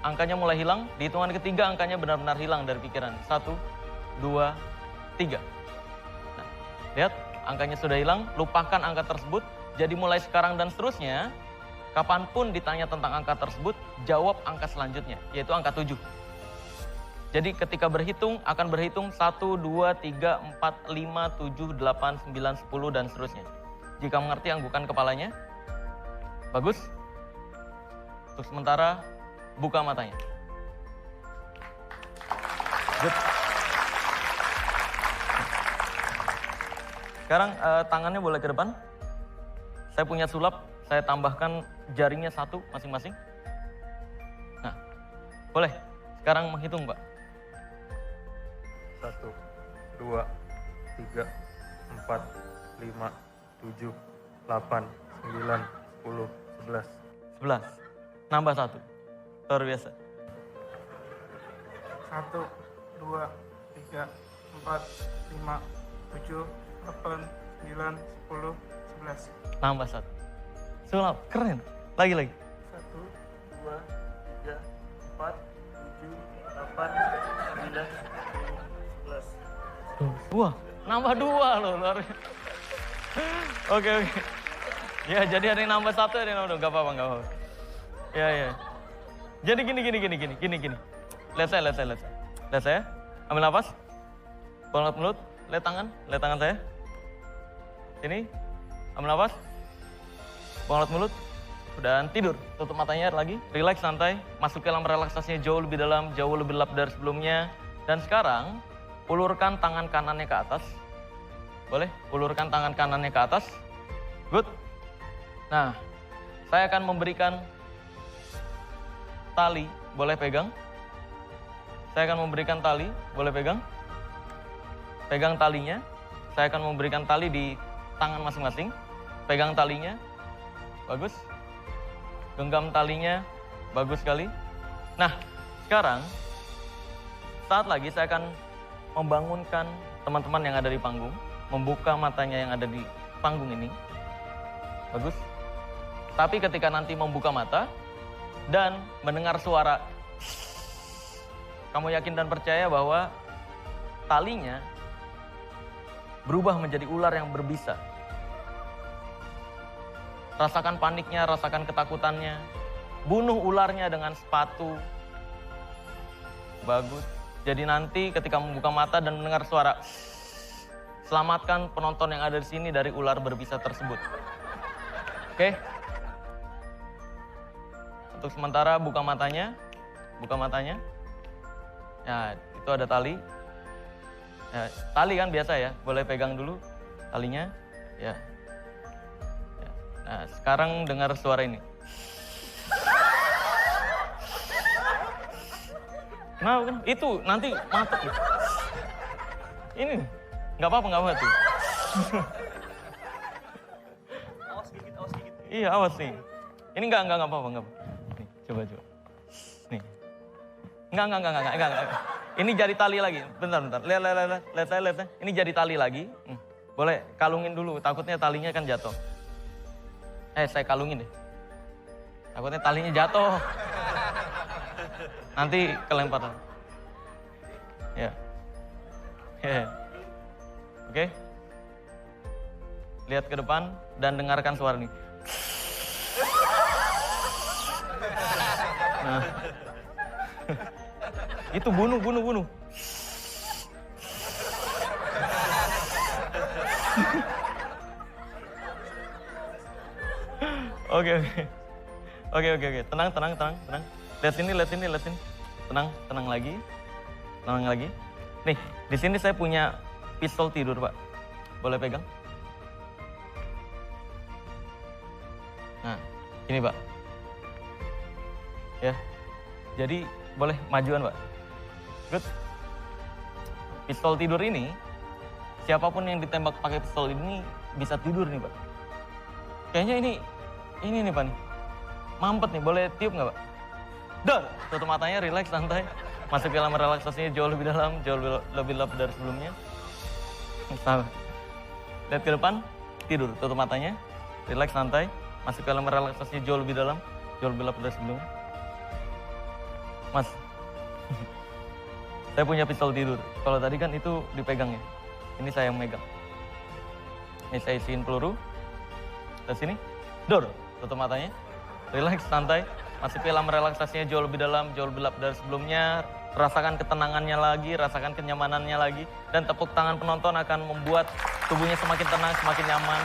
angkanya mulai hilang. Di hitungan ketiga angkanya benar-benar hilang dari pikiran. 1, 2, 3. Nah, lihat angkanya sudah hilang. Lupakan angka tersebut. Jadi mulai sekarang dan seterusnya, kapanpun ditanya tentang angka tersebut, jawab angka selanjutnya, yaitu angka 7. Jadi ketika berhitung, akan berhitung 1, 2, 3, 4, 5, 7, 8, 9, 10, dan seterusnya. Jika mengerti, anggukan kepalanya. Bagus. Untuk sementara, buka matanya. Good. Sekarang tangannya boleh ke depan. Saya punya sulap, saya tambahkan jarinya 1 masing-masing. Nah, boleh. Sekarang menghitung, Pak. 1, 2, 3, 4, 5, 7, 8, 9, 10, 11. 11. Nambah 1. Luar biasa. 1, 2, 3, 4, 5, 7, 8, 9, 10, 11. Nambah 1. Sulap, keren. Lagi. 1, 2, 3, 4, 7, 8, 9, 10, 11. Wah, nambah 2 loh. Luar biasa. Oke. Ya, jadi ada yang nambah 1, ada yang nambah 2. Gak apa-apa. Ya. Jadi gini. Lihat saya. Ambil nafas. Buang mulut. Lihat tangan saya. Sini. Ambil nafas. Buang mulut. Dan tidur. Tutup matanya lagi. Relax, santai. Masuk ke dalam relaksasinya jauh lebih dalam, jauh lebih lap dari sebelumnya. Dan sekarang, ulurkan tangan kanannya ke atas. Boleh? Ulurkan tangan kanannya ke atas. Good. Nah, saya akan memberikan tali. Boleh pegang? Saya akan memberikan tali. Boleh pegang? Pegang talinya. Saya akan memberikan tali di tangan masing-masing. Pegang talinya. Bagus. Genggam talinya. Bagus sekali. Nah, sekarang saat lagi saya akan membangunkan teman-teman yang ada di panggung. Membuka matanya yang ada di panggung ini. Bagus. Tapi ketika nanti membuka mata dan mendengar suara, kamu yakin dan percaya bahwa talinya berubah menjadi ular yang berbisa. Rasakan paniknya, rasakan ketakutannya. Bunuh ularnya dengan sepatu. Bagus. Jadi nanti ketika membuka mata dan mendengar suara, selamatkan penonton yang ada di sini dari ular berbisa tersebut. Oke? Untuk sementara buka matanya. Ya, itu ada tali. Ya, tali kan biasa ya, boleh pegang dulu talinya. Ya. Nah, sekarang dengar suara ini. Nah, kan itu nanti mati. Ini nggak apa-apa tuh. Awas dikit. Iya, awas nih. Ini enggak apa-apa. Nih, coba. Nih. Enggak. Ini jari tali lagi. Bentar. Lihat saya. Ini jari tali lagi. Boleh kalungin dulu, takutnya talinya kan jatuh. Saya kalungin deh. Takutnya talinya jatuh. Nanti kelempar. Ya. Oke. Lihat ke depan dan dengarkan suara ini. Nah. Itu bunuh. Oke. Tenang. Lihat sini. Tenang lagi. Nih, di sini saya punya pistol tidur, Pak. Boleh pegang? Nah, ini, Pak. Ya. Jadi, boleh majuan, Pak. Good. Pistol tidur ini, siapapun yang ditembak pakai pistol ini bisa tidur nih, Pak. Kayaknya ini nih, Pak nih. Mampet nih, boleh tiup nggak, Pak? Dor, tutup matanya, relax, santai. Masuk ke dalam relaksasinya jauh lebih dalam, jauh lebih dari sebelumnya. Sama. Lihat ke depan, tidur, tutup matanya, relax, santai. Masuk ke dalam relaksasinya jauh lebih dalam, jauh lebih dari sebelumnya. Mas, saya punya pistol tidur. Kalau tadi kan itu dipegang ya. Ini saya yang megang. Ini saya isiin peluru. Ke sini. Dor, tutup matanya. Relax, santai. Masuk ke dalam relaksasinya jauh lebih dalam, jauh lebih dari sebelumnya. Rasakan ketenangannya lagi, rasakan kenyamanannya lagi. Dan tepuk tangan penonton akan membuat tubuhnya semakin tenang, semakin nyaman.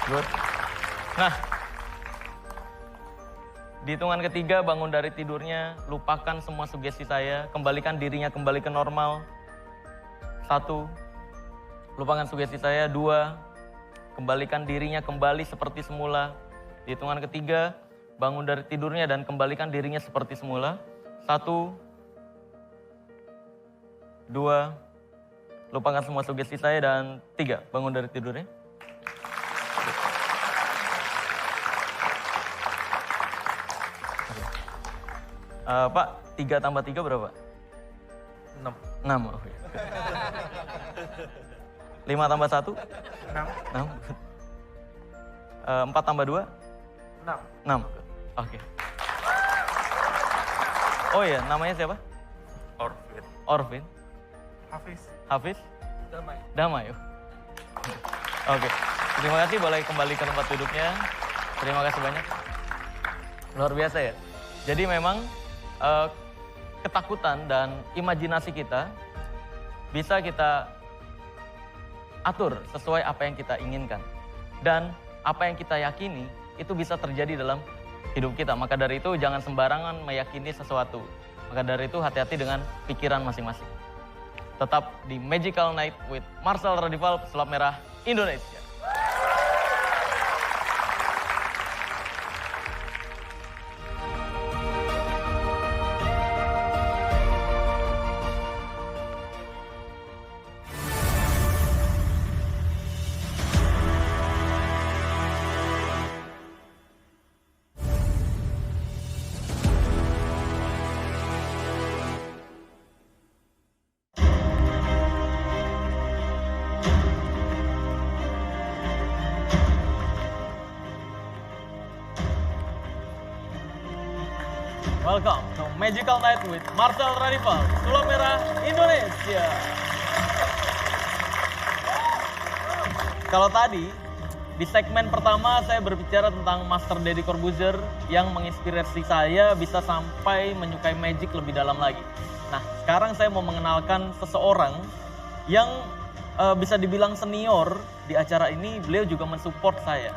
Good. Nah, di hitungan ketiga bangun dari tidurnya, lupakan semua sugesti saya, kembalikan dirinya kembali ke normal. 1, lupakan sugesti saya. 2, kembalikan dirinya kembali seperti semula. Di hitungan ketiga, bangun dari tidurnya dan kembalikan dirinya seperti semula. 1, 2, lupakan semua sugesti saya, dan 3, bangun dari tidurnya. Pak, 3 tambah 3 berapa? 6. 6, oke. 5 tambah 1? 6. 4 tambah 2? 6. 6, oke. Oh iya, namanya siapa? Orvin. Hafiz? Damai. Oke, terima kasih, boleh kembali ke tempat duduknya. Terima kasih banyak. Luar biasa ya. Jadi memang ketakutan dan imajinasi kita bisa kita atur sesuai apa yang kita inginkan. Dan apa yang kita yakini itu bisa terjadi dalam hidup kita. Maka dari itu jangan sembarangan meyakini sesuatu. Maka dari itu hati-hati dengan pikiran masing-masing. Tetap di Magical Night with Marcel Radival, Pesulap Merah Indonesia. Welcome to Magical Night with Marcel Radival, Pesulap Merah Indonesia. Kalau tadi, di segmen pertama saya berbicara tentang Master Deddy Corbuzier yang menginspirasi saya bisa sampai menyukai magic lebih dalam lagi. Nah, sekarang saya mau mengenalkan seseorang yang bisa dibilang senior di acara ini. Beliau juga mensupport saya.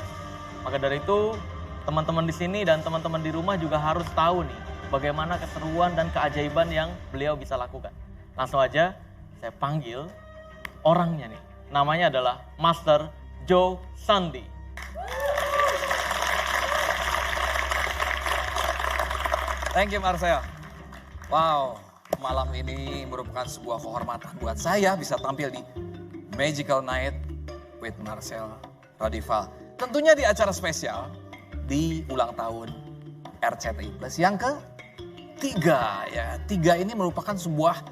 Maka dari itu, teman-teman di sini dan teman-teman di rumah juga harus tahu nih, bagaimana keseruan dan keajaiban yang beliau bisa lakukan. Langsung aja saya panggil orangnya nih. Namanya adalah Master Joe Sandi. Thank you Marcel. Wow, malam ini merupakan sebuah kehormatan buat saya bisa tampil di Magical Night with Marcel Radival. Tentunya di acara spesial di ulang tahun RCTI Plus yang ketiga ya. 3 ini merupakan sebuah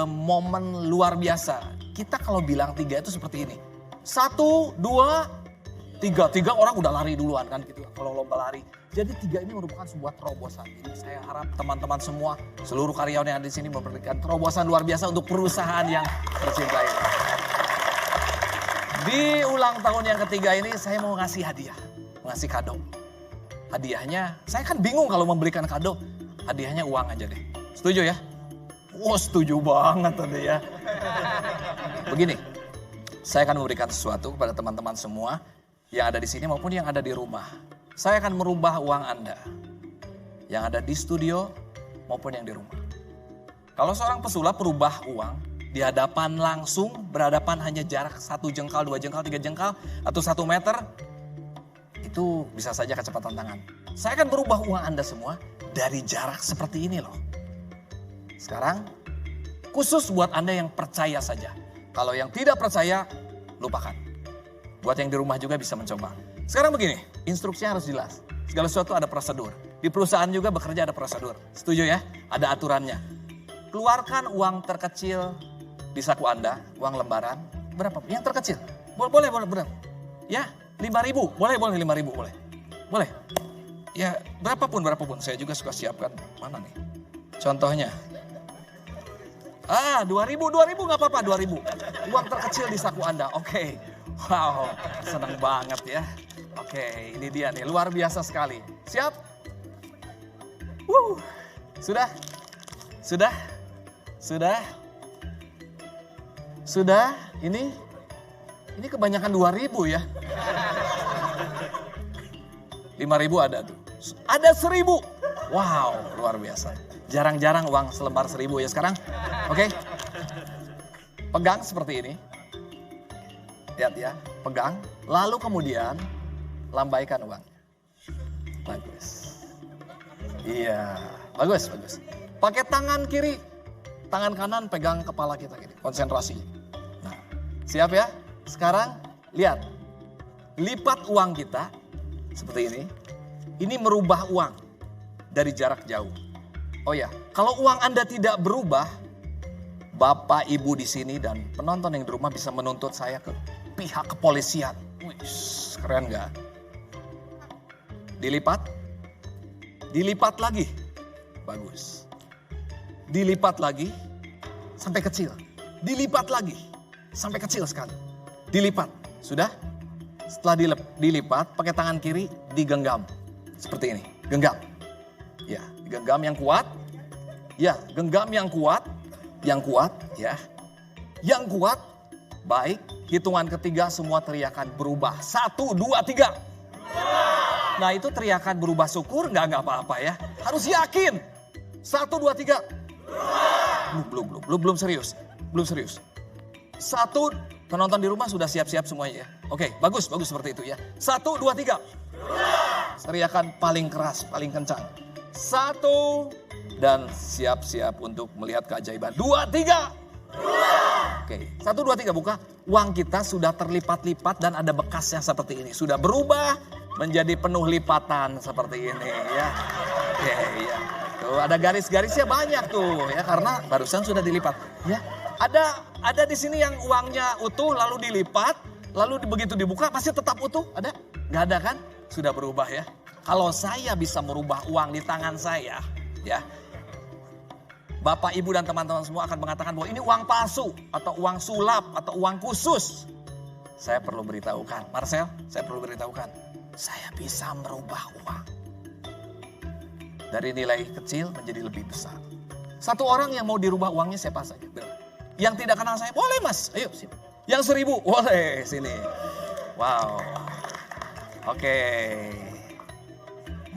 momen luar biasa. Kita kalau bilang 3 itu seperti ini. 1, 2, 3. 3 orang udah lari duluan kan gitu kalau lomba lari. Jadi 3 ini merupakan sebuah terobosan. Jadi saya harap teman-teman semua, seluruh karyawan yang ada di sini memberikan terobosan luar biasa untuk perusahaan yang tercinta ini. Di ulang tahun yang ketiga ini saya mau ngasih hadiah, ngasih kado. Hadiahnya, saya kan bingung kalau memberikan kado, hadiahnya uang aja deh. Setuju ya? Wah setuju banget tadi ya. Begini, saya akan memberikan sesuatu kepada teman-teman semua yang ada di sini maupun yang ada di rumah. Saya akan merubah uang Anda yang ada di studio maupun yang di rumah. Kalau seorang pesulap merubah uang di hadapan langsung, berhadapan hanya jarak 1 jengkal, 2 jengkal, 3 jengkal, atau 1 meter, itu bisa saja kecepatan tangan. Saya akan merubah uang Anda semua dari jarak seperti ini loh. Sekarang, khusus buat Anda yang percaya saja. Kalau yang tidak percaya, lupakan. Buat yang di rumah juga bisa mencoba. Sekarang begini, instruksinya harus jelas. Segala sesuatu ada prosedur. Di perusahaan juga bekerja ada prosedur. Setuju ya? Ada aturannya. Keluarkan uang terkecil di saku Anda, uang lembaran. Berapa? Yang terkecil. Boleh, benar. Ya, 5.000. Boleh 5.000, boleh. Boleh. Ya, berapapun. Saya juga suka siapkan. Mana nih? Contohnya. 2.000 nggak apa-apa, 2.000. Uang terkecil di saku Anda, oke. Wow, senang banget ya. Oke, ini dia nih, luar biasa sekali. Siap? Sudah, ini kebanyakan 2.000 ya. 5.000 ada tuh. Ada 1.000. Wow, luar biasa. Jarang-jarang uang selembar 1.000 ya sekarang. Oke. Pegang seperti ini. Lihat ya, pegang. Lalu kemudian lambaikan uangnya. Bagus. Iya, bagus. Pakai tangan kiri. Tangan kanan pegang kepala kita gini. Konsentrasi. Nah, siap ya? Sekarang lihat. Lipat uang kita seperti ini. Ini merubah uang dari jarak jauh. Oh ya, kalau uang Anda tidak berubah, Bapak, Ibu di sini dan penonton yang di rumah bisa menuntut saya ke pihak kepolisian. Wih, keren gak? Dilipat lagi. Bagus. Dilipat lagi sampai kecil. Dilipat lagi sampai kecil sekali. Dilipat. Sudah? Setelah dilipat, pakai tangan kiri digenggam. Seperti ini, genggam. Ya, genggam yang kuat. Ya, genggam yang kuat. Yang kuat, ya. Yang kuat. Baik, hitungan ketiga semua teriakan berubah. 1, 2, 3. Nah itu teriakan berubah syukur nggak apa-apa ya. Harus yakin. 1, 2, 3. Belum serius. 1, penonton di rumah sudah siap-siap semuanya ya. Oke, bagus seperti itu ya. 1, 2, 3. Teriakan paling keras, paling kencang. 1 dan siap-siap untuk melihat keajaiban. 2, 3. Oke, 1, 2, 3 buka. Uang kita sudah terlipat-lipat dan ada bekasnya seperti ini. Sudah berubah menjadi penuh lipatan seperti ini ya. Oke, ya. Tuh ada garis-garisnya banyak tuh ya karena barusan sudah dilipat. Ya, ada di sini yang uangnya utuh lalu dilipat, lalu begitu dibuka pasti tetap utuh. Ada? Nggak ada kan? Sudah berubah ya. Kalau saya bisa merubah uang di tangan saya, ya. Bapak, Ibu, dan teman-teman semua akan mengatakan bahwa ini uang palsu, atau uang sulap, atau uang khusus. Saya perlu beritahukan, Marcel, saya bisa merubah uang. Dari nilai kecil menjadi lebih besar. Satu orang yang mau dirubah uangnya siapa saja? Yang tidak kenal saya, boleh mas, ayo sini. Yang 1.000, boleh sini. Wow, oke.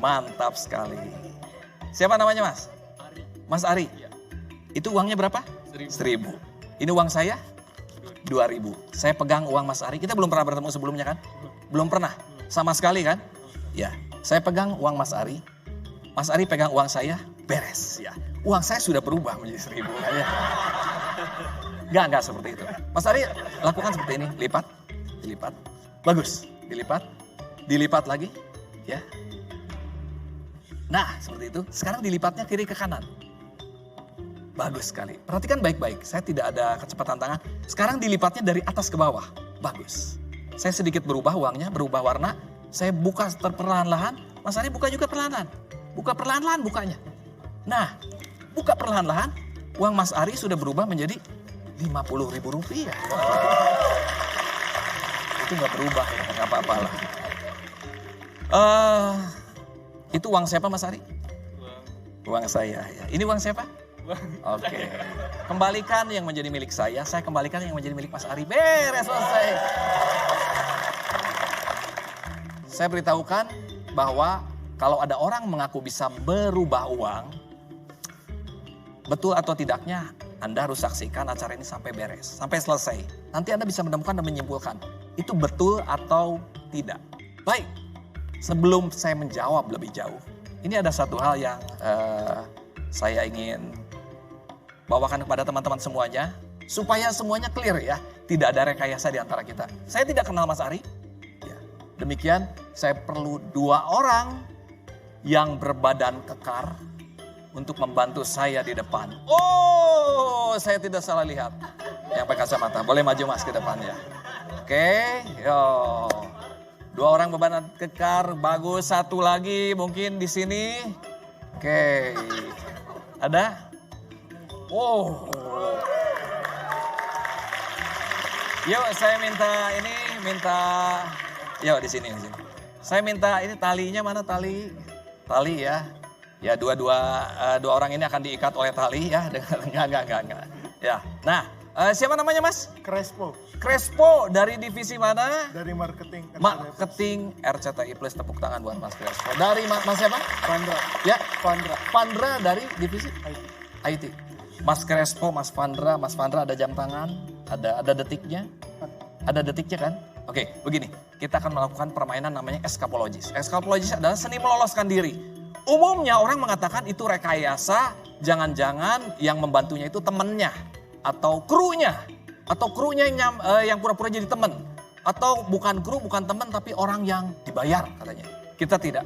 Mantap sekali. Siapa namanya mas? Mas Ari. Itu uangnya berapa? 1.000. Ini uang saya? 2.000. Saya pegang uang Mas Ari. Kita belum pernah bertemu sebelumnya kan? Belum pernah. Sama sekali kan? Ya. Saya pegang uang Mas Ari. Mas Ari pegang uang saya. Beres ya. Uang saya sudah berubah menjadi 1.000 kan ya. Enggak seperti itu. Mas Ari lakukan seperti ini. Lipat. Dilipat. Bagus. Dilipat. Dilipat lagi. Ya. Nah, seperti itu. Sekarang dilipatnya kiri ke kanan. Bagus sekali. Perhatikan baik-baik. Saya tidak ada kecepatan tangan. Sekarang dilipatnya dari atas ke bawah. Bagus. Saya sedikit berubah uangnya, berubah warna. Saya buka perlahan-lahan. Mas Ari buka juga perlahan-lahan. Buka perlahan-lahan bukanya. Nah, buka perlahan-lahan. Uang Mas Ari sudah berubah menjadi Rp50.000. Itu nggak berubah ya, nggak apa-apa lah. Itu uang siapa Mas Ari? Uang saya ya. Ini uang siapa? Oke. Kembalikan yang menjadi milik saya kembalikan yang menjadi milik Mas Ari. Beres, selesai. Saya beritahukan bahwa kalau ada orang mengaku bisa berubah uang, betul atau tidaknya Anda harus saksikan acara ini sampai beres, sampai selesai. Nanti Anda bisa menemukan dan menyimpulkan itu betul atau tidak. Baik, sebelum saya menjawab lebih jauh, ini ada satu hal yang saya ingin bawakan kepada teman-teman semuanya, supaya semuanya clear ya, tidak ada rekayasa di antara kita. Saya tidak kenal Mas Ari, ya. Demikian saya perlu 2 orang yang berbadan kekar untuk membantu saya di depan. Oh, saya tidak salah lihat. Yang pakai kacamata, boleh maju Mas ke depan ya. Oke, yo. 2 orang berbadan kekar, bagus. 1 lagi mungkin di sini. Oke, ada? Oh. Yuk, saya minta, yuk di sini. Saya minta ini talinya mana tali? Tali ya. Ya dua orang ini akan diikat oleh tali ya. Enggak. Ya, nah siapa namanya Mas? Crespo dari divisi mana? Dari marketing. Marketing RCTI Plus, tepuk tangan buat Mas Crespo. Dari Mas siapa? Pandra. Ya, Pandra dari divisi IT. Mas Crespo, Mas Pandra ada jam tangan, ada detiknya. Ada detiknya kan? Oke, begini. Kita akan melakukan permainan namanya escapologis. Escapologis adalah seni meloloskan diri. Umumnya orang mengatakan itu rekayasa, jangan-jangan yang membantunya itu temennya atau krunya yang pura-pura jadi teman, atau bukan kru, bukan teman, tapi orang yang dibayar katanya. Kita tidak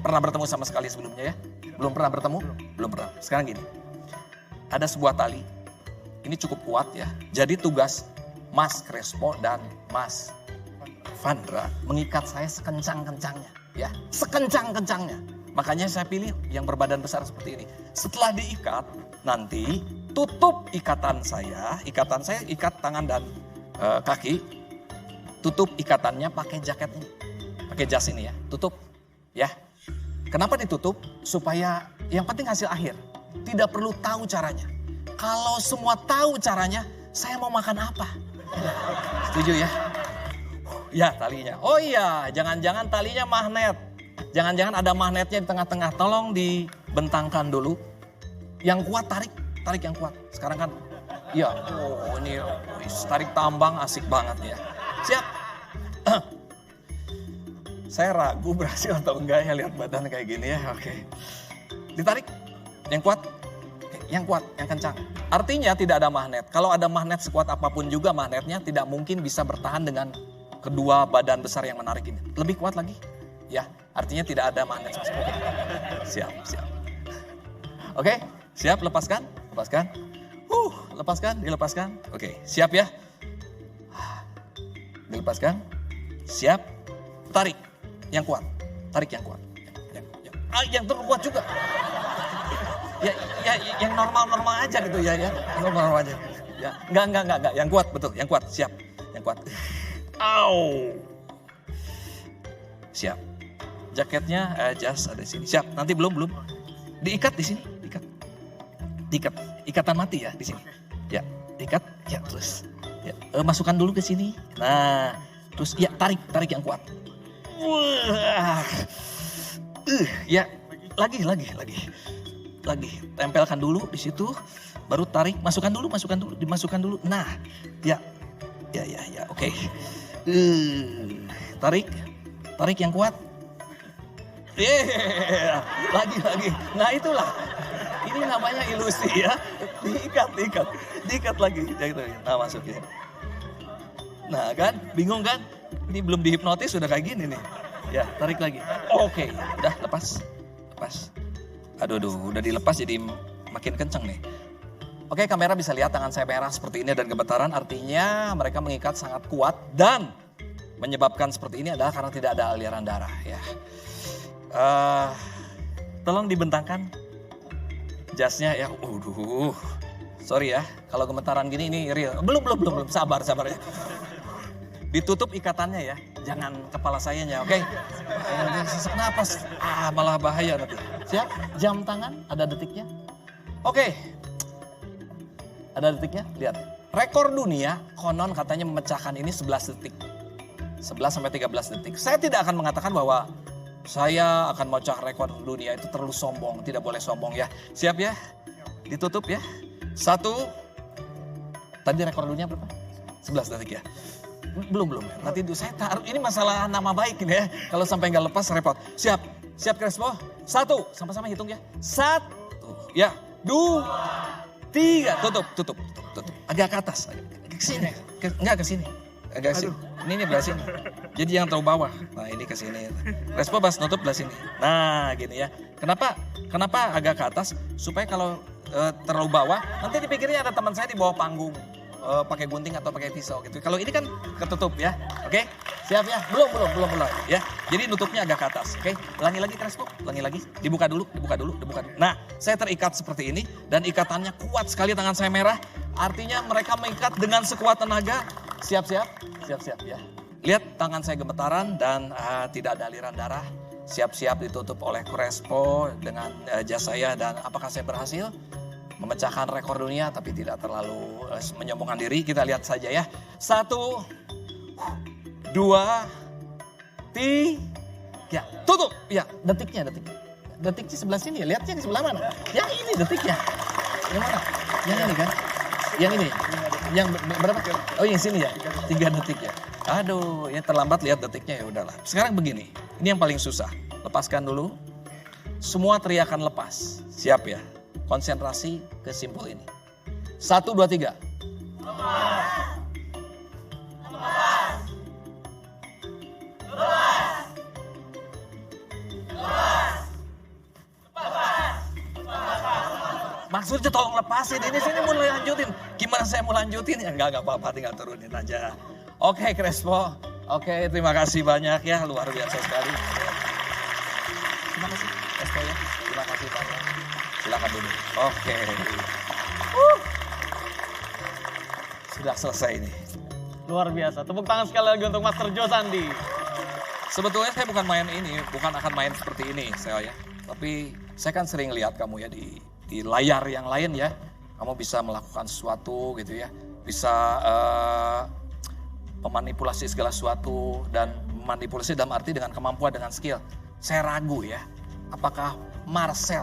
pernah bertemu sama sekali sebelumnya ya. Belum pernah bertemu? Belum pernah. Sekarang gini, ada sebuah tali, ini cukup kuat ya. Jadi tugas Mas Crespo dan Mas Pandra mengikat saya sekencang-kencangnya ya, sekencang-kencangnya. Makanya saya pilih yang berbadan besar seperti ini. Setelah diikat, nanti tutup ikatan saya ikat tangan dan kaki. Tutup ikatannya pakai jaketnya, pakai jas ini ya, tutup ya. Kenapa ditutup? Supaya yang penting hasil akhir. Tidak perlu tahu caranya. Kalau semua tahu caranya, saya mau makan apa? Setuju ya? Ya talinya. Oh iya, jangan-jangan talinya magnet. Jangan-jangan ada magnetnya di tengah-tengah. Tolong dibentangkan dulu. Yang kuat tarik yang kuat. Sekarang kan, ya, oh ini tarik tambang asik banget ya. Siap. Saya ragu berhasil atau enggak ya lihat badan kayak gini ya. Oke. Ditarik. Yang kuat. Oke, yang kuat, yang kencang. Artinya tidak ada magnet. Kalau ada magnet sekuat apapun juga magnetnya tidak mungkin bisa bertahan dengan kedua badan besar yang menarik ini. Lebih kuat lagi. Ya, artinya tidak ada magnet sama sekali. Siap. Oke, siap, lepaskan. Dilepaskan. Oke, siap ya. Dilepaskan. Siap. Tarik yang kuat. Yang terkuat juga. Ya, yang normal aja gitu ya. Normal aja. Ya, enggak. Yang kuat, betul. Yang kuat, siap. Yang kuat. Au. Siap. Jaketnya jas ada di sini. Siap. Nanti belum. Diikat di sini. Diikat. Ikatan mati ya di sini. Ya, diikat. Ya, terus. Ya, masukkan dulu ke sini. Nah, terus ya tarik yang kuat. Wah. Ya, lagi. Tempelkan dulu di situ. Baru tarik, masukkan dulu, dimasukkan dulu. Nah, ya. Oke. Tarik yang kuat. Lagi. Nah itulah. Ini namanya ilusi ya. Diikat lagi. Nah masuk ya. Nah kan, bingung kan? Ini belum dihipnotis sudah kayak gini nih. Ya, tarik lagi. Oke, udah lepas. Pas. Aduh, udah dilepas jadi makin kenceng nih. Oke, kamera bisa lihat tangan saya merah seperti ini dan gemetaran, artinya mereka mengikat sangat kuat dan menyebabkan seperti ini adalah karena tidak ada aliran darah ya. Tolong dibentangkan jasnya ya. Sorry ya, kalau gemetaran gini ini real. Belum, sabar ya. Ditutup ikatannya ya, jangan kepala sayanya, oke? Sesak napas, malah bahaya nanti. Siap? Jam tangan, ada detiknya. Oke, ada detiknya, lihat. Rekor dunia konon katanya memecahkan ini 11 detik. 11 sampai 13 detik. Saya tidak akan mengatakan bahwa saya akan memecah rekor dunia, itu terlalu sombong, tidak boleh sombong ya. Siap ya? Ditutup ya. 1, tadi rekor dunia berapa? 11 detik ya. Belum. Nanti saya taruh, ini masalah nama baik ini ya. Kalau sampai nggak lepas repot. Siap Crespo. 1, sama-sama hitung ya. 1, ya. 2, 3, tutup. Agak ke atas, ke sini. Enggak ke sini. Agak ke sini. Ini belah sini. Jadi yang terlalu bawah. Nah ini ke sini. Crespo pas nutup belah sini. Nah gini ya. Kenapa agak ke atas? Supaya kalau terlalu bawah, nanti dipikirnya ada teman saya di bawah panggung. Pakai gunting atau pakai pisau gitu. Kalau ini kan ketutup ya. Oke? Siap ya? Belum ya. Jadi nutupnya agak ke atas. Oke? Ulangi lagi Crespo, ulangi lagi. Dibuka dulu. Nah, saya terikat seperti ini dan ikatannya kuat sekali, tangan saya merah. Artinya mereka mengikat dengan sekuat tenaga. Siap ya. Lihat tangan saya gemetaran dan tidak ada aliran darah. Siap-siap ditutup oleh Crespo dengan jas saya, dan apakah saya berhasil memecahkan rekor dunia tapi tidak terlalu menyombongkan diri. Kita lihat saja ya. 1, 2, 3, ya tutup. Ya detiknya sebelah sini. Lihatnya di sebelah mana? Yang ini detiknya. Yang mana? Yang ini kan? Yang ini. Yang berapa? Oh yang sini ya. 3 detik ya. Aduh, ya terlambat lihat detiknya, ya udahlah. Sekarang begini. Ini yang paling susah. Lepaskan dulu. Semua teriakan lepas. Siap ya. Konsentrasi ke simpul ini. 1, 2, 3. Maksudnya tolong lepasin, ini sini mau lanjutin. Gimana saya mau lanjutin? Ya enggak apa-apa, tinggal turunin aja. Oke Crespo, oke terima kasih banyak ya, luar biasa sekali. Terima kasih Crespo ya, terima kasih Pak. Silakan duduk. Oke. Sudah selesai ini. Luar biasa. Tepuk tangan sekali lagi untuk Master Joe Sandi. Sebetulnya saya bukan akan main seperti ini saya ya. Tapi saya kan sering lihat kamu ya di layar yang lain ya. Kamu bisa melakukan sesuatu gitu ya. Bisa memanipulasi segala sesuatu, dan manipulasi dalam arti dengan kemampuan, dengan skill. Saya ragu ya. Apakah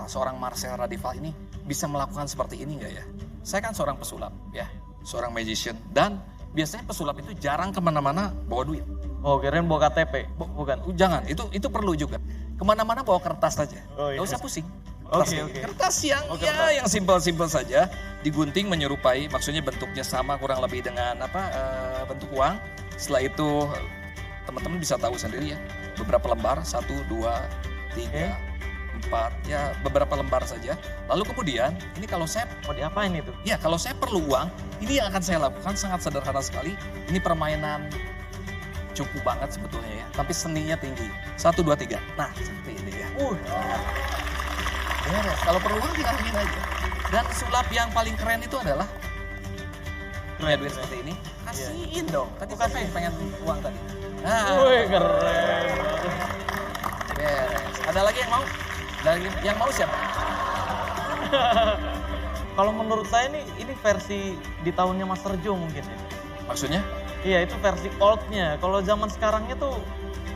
seorang Marcel Radival ini bisa melakukan seperti ini enggak ya? Saya kan seorang pesulap ya, seorang magician, dan biasanya pesulap itu jarang kemana-mana bawa duit. Oh kirain bawa KTP, bukan? Jangan, itu perlu juga. Kemana-mana bawa kertas saja, nggak usah pusing. Oke. Kertas yang yang simpel-simpel saja, digunting menyerupai, maksudnya bentuknya sama kurang lebih dengan bentuk uang. Setelah itu teman-teman bisa tahu sendiri ya, beberapa lembar, 1, 2, 3, 4, ya beberapa lembar saja. Lalu kemudian, ini kalau saya Mau diapain itu? Ya kalau saya perlu uang, ini yang akan saya lakukan sangat sederhana sekali. Ini permainan cukup banget sebetulnya ya, tapi seninya tinggi. 1, 2, 3. Nah seperti ini ya. Beres. Kalau perlu uang tinggal ini aja. Dan sulap yang paling keren itu adalah punya duit seperti ini. Kasihin dong. Tadi kan pengen uang tadi. Nah, Wih keren. beres. Ada lagi yang mau? Yang mau siapa? Kalau menurut saya ini versi di tahunnya Master Joe mungkin ya. Maksudnya? Iya itu versi oldnya. Kalau zaman sekarangnya tuh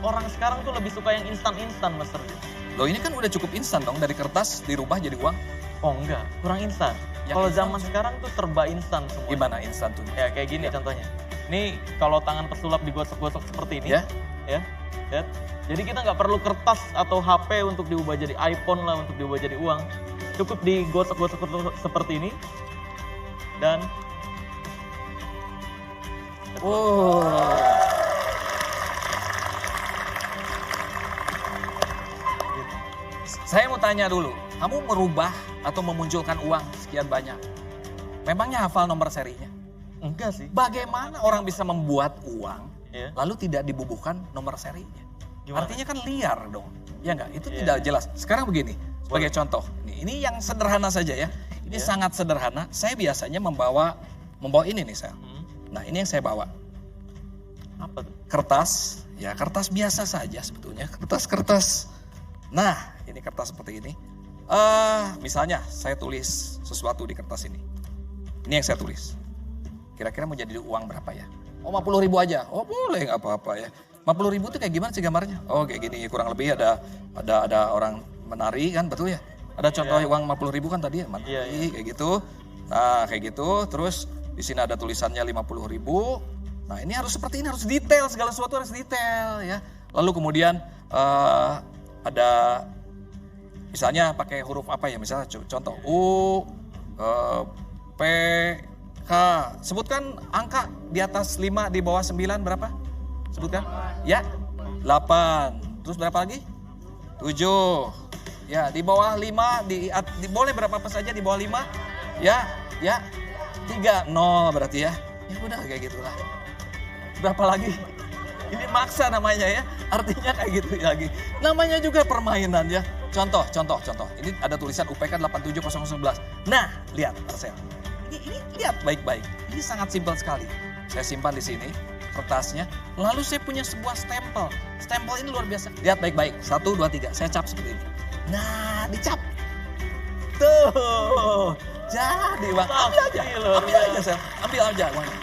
orang sekarang tuh lebih suka yang instan-instan Master Joe. Loh ini kan udah cukup instan dong, dari kertas dirubah jadi uang. Oh enggak, kurang instan. Yang Kalau instan zaman sekarang tuh serba instan semua. Gimana instan tuh? Ya kayak gini contohnya. Nih kalau tangan pesulap digosok-gosok seperti ini. Ya. Ya. Lihat. Jadi kita nggak perlu kertas atau HP untuk diubah jadi iPhone lah, untuk diubah jadi uang. Cukup digosok-gosok seperti ini. Dan Saya mau tanya dulu, kamu merubah atau memunculkan uang sekian banyak, memangnya hafal nomor serinya? Enggak sih. Bagaimana orang bisa membuat uang, Iya. lalu tidak dibubuhkan nomor serinya? Gimana? Artinya kan liar dong, ya enggak? Itu Iya. tidak jelas. Sekarang begini, sebagai contoh, ini yang sederhana saja ya. Ini Iya. sangat sederhana, saya biasanya membawa ini nih saya. Nah ini yang saya bawa. Apa tuh? Kertas, ya kertas biasa saja sebetulnya, kertas-kertas. Nah, ini kertas seperti ini. Misalnya saya tulis sesuatu di kertas ini. Ini yang saya tulis. Kira-kira mau jadi uang berapa ya? Oh 50.000 aja. Oh boleh nggak apa-apa ya. 50.000 itu kayak gimana sih gambarnya? Oh kayak gini, kurang lebih ada orang menari kan, betul ya? Ada contoh uang 50.000 kan tadi ya, menari Iya. kayak gitu. Nah kayak gitu, terus di sini ada tulisannya 50.000. Nah ini harus seperti ini, harus detail, segala sesuatu harus detail ya. Lalu kemudian ada misalnya pakai huruf apa ya, misalnya contoh U, P, K. Sebutkan angka di atas 5, di bawah 9 berapa? Sebutkan. Ya, 8. Terus berapa lagi? 7. Ya, di bawah 5, boleh berapa apa saja di bawah 5. Ya, 3, 0 berarti ya. Ya udah kayak gitulah. Berapa lagi? Ini maksa namanya ya, artinya kayak gitu lagi. Namanya juga permainan ya. Contoh. Ini ada tulisan UPK 87011. Nah, lihat Marcel. Ini lihat baik-baik. Ini sangat simpel sekali. Saya simpan di sini kertasnya. Lalu saya punya sebuah stempel. Stempel ini luar biasa. Lihat baik-baik. 1, 2, 3. Saya cap seperti ini. Nah, dicap. Tuh. Jadi bang, ambil aja Sel. Ambil aja uangnya.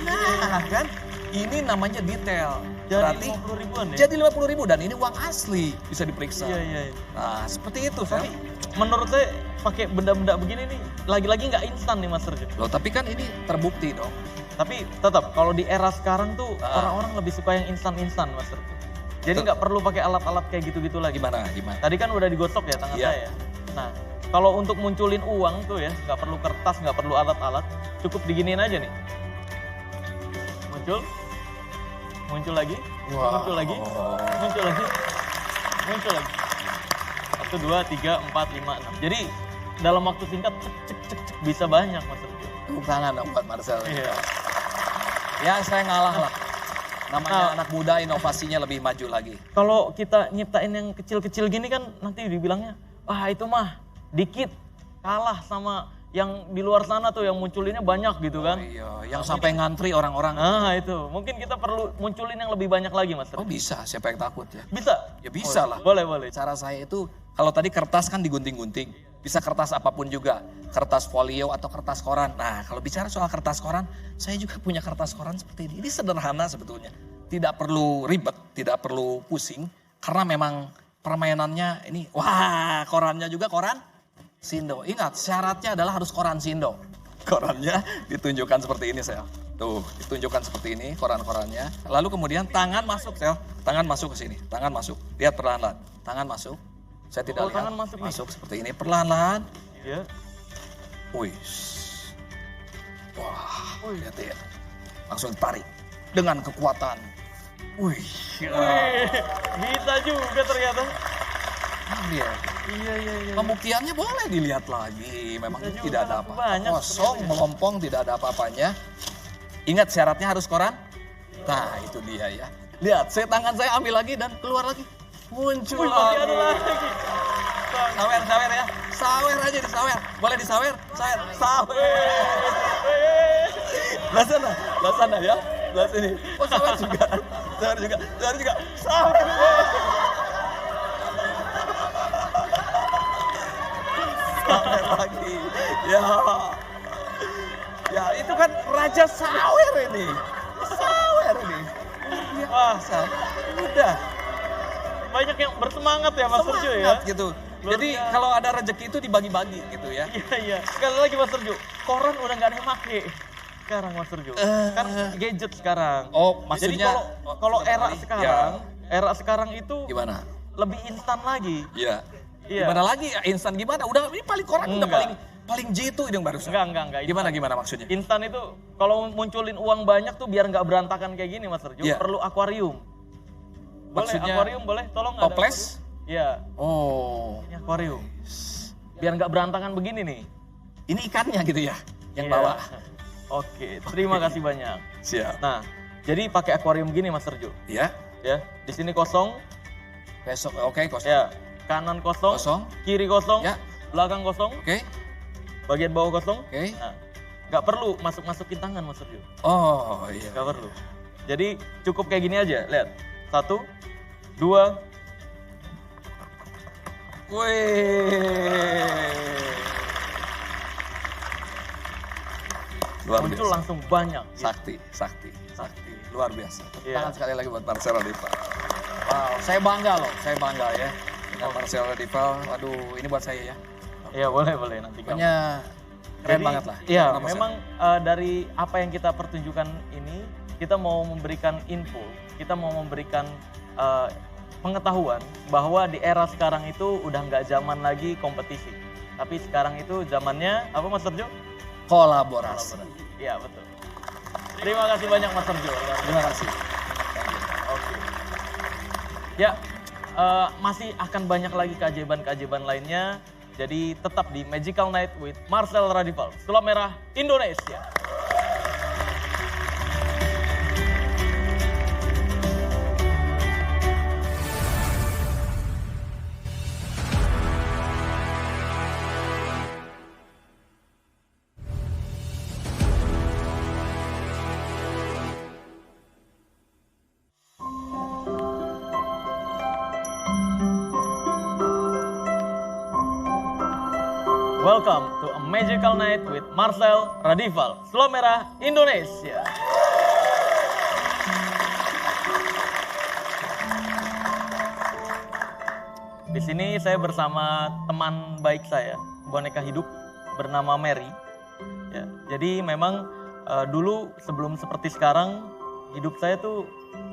Nah kan, ini namanya detail. Jadi 50 ribuan ya? Jadi 50.000 dan ini uang asli, bisa diperiksa. Iya. Nah seperti itu Sel. Tapi menurut saya pakai benda-benda begini nih lagi-lagi nggak instan nih Mas Sergio. Loh tapi kan ini terbukti dong. Tapi tetap kalau di era sekarang tuh orang-orang lebih suka yang instan-instan Mas Sergio. Jadi nggak perlu pakai alat-alat kayak gitu-gitu lagi. Gimana? Tadi kan udah digosok ya tangan Iya. saya. Nah kalau untuk munculin uang tuh ya nggak perlu kertas, nggak perlu alat-alat, cukup diginiin aja nih. Muncul lagi, muncul lagi. 1, 2, 3, 4, 5, 6. Jadi dalam waktu singkat cek bisa banyak Mas Sergio. Tepuk tangan dong buat Marcel. Iya. Ya saya ngalah lah. Namanya anak muda inovasinya lebih maju lagi. Kalau kita nyiptain yang kecil-kecil gini kan nanti dibilangnya, wah itu mah dikit, kalah sama yang di luar sana tuh yang munculinnya banyak gitu kan. Iya, yang sampai ngantri orang-orang. Nah itu, mungkin kita perlu munculin yang lebih banyak lagi Mas Oh Sergio. bisa, siapa yang takut ya? Bisa? Ya bisa lah. Boleh. Cara saya itu, kalau tadi kertas kan digunting-gunting. Bisa kertas apapun juga. Kertas folio atau kertas koran. Nah kalau bicara soal kertas koran, saya juga punya kertas koran seperti ini. Ini sederhana sebetulnya. Tidak perlu ribet, tidak perlu pusing. Karena memang permainannya ini, wah korannya juga koran Sindo. Ingat syaratnya adalah harus koran Sindo. Korannya ditunjukkan seperti ini Sel. Tuh ditunjukkan seperti ini koran-korannya. Lalu kemudian tangan masuk Sel. Tangan masuk ke sini. Tangan masuk. Lihat perlahan-lahan. Tangan masuk. Saya tidak lihat. Tangan masuk nih. Masuk seperti ini perlahan-lahan. Iya. Wih. Wah, lihat ya. Langsung tarik dengan kekuatan. Wih. Bisa juga ternyata. Iya. Iya. Pembuktiannya boleh dilihat lagi. Memang Bisa juga, tidak ada apa-apa. banyak Kosong, sebenarnya. melompong, tidak ada apa-apanya. Ingat syaratnya harus koran. Nah itu dia ya. Lihat, tangan saya ambil lagi dan keluar lagi. Muncul Masih ada lagi. lagi. Sawer ya. Sawer aja disawer. Boleh disawer? Sawer. Belah sana ya. Belah sini. Oh sawer juga. Sawer juga. Sawer. Sawer lagi. Ya itu kan Raja Sawer ini. Sawer ini. Wah, Udah. banyak yang bersemangat ya Mas Sergio ya. Semangat gitu. Luar Jadi biasa. kalau ada rezeki itu dibagi-bagi gitu ya. Iya. Sekali lagi Mas Sergio, koran udah nggak ada yang make sekarang Mas Sergio. Kan gadget sekarang. Oh, Jadi maksudnya kalau era kembali. sekarang, Ya. era sekarang itu Gimana? lebih instan lagi. Iya. Iya. Gimana lagi? Instan gimana? Udah ini paling koran udah Enggak. paling jitu yang barusan. Enggak. Gimana maksudnya? Instan itu kalau munculin uang banyak tuh biar nggak berantakan kayak gini Mas Sergio, Iya. perlu akuarium. Boleh Maksudnya akuarium boleh, tolong ada Toples? Iya, Oh, ini akuarium. Biar nggak berantakan begini nih. ini ikannya gitu ya yang Iya. bawa. Oke, terima kasih banyak. Siap. Nah, jadi pakai akuarium gini Mas Sergio. Ya, Ya, di sini kosong, besok oke kosong. ya, kanan kosong, Kosong. kiri kosong, Ya, belakang kosong, oke. bagian bawah kosong. Oke. Nah, nggak perlu masukin tangan Mas Sergio. Oh, iya. Nggak perlu. Jadi cukup kayak gini aja, lihat. 1, 2. Wih. Luar Muncul biasa. langsung banyak. Sakti. Luar biasa. Iya. Tangan sekali lagi buat Marcel Radival. Wow, saya bangga loh, saya bangga ya. Dengan Marcel Radival, waduh ini buat saya ya. Iya, boleh nanti kamu. Pokoknya keren Jadi, banget lah. Iya, Nama memang dari apa yang kita pertunjukkan ini, kita mau memberikan info, kita mau memberikan pengetahuan bahwa di era sekarang itu udah nggak zaman lagi kompetisi. Tapi sekarang itu zamannya, apa Mas Sergio? saya. Kolaborasi. Iya, betul. Terima kasih banyak Mas Sergio. Terima kasih. Oke. Ya, masih akan banyak lagi keajaiban-keajaiban lainnya. Jadi tetap di Magical Night with Marcel Radival, Sulap Merah Indonesia. Welcome to a Magical Night with Marcel Radival, Sulap Merah Indonesia. Di sini saya bersama teman baik saya, boneka hidup bernama Mary. Ya, jadi memang dulu sebelum seperti sekarang, hidup saya tuh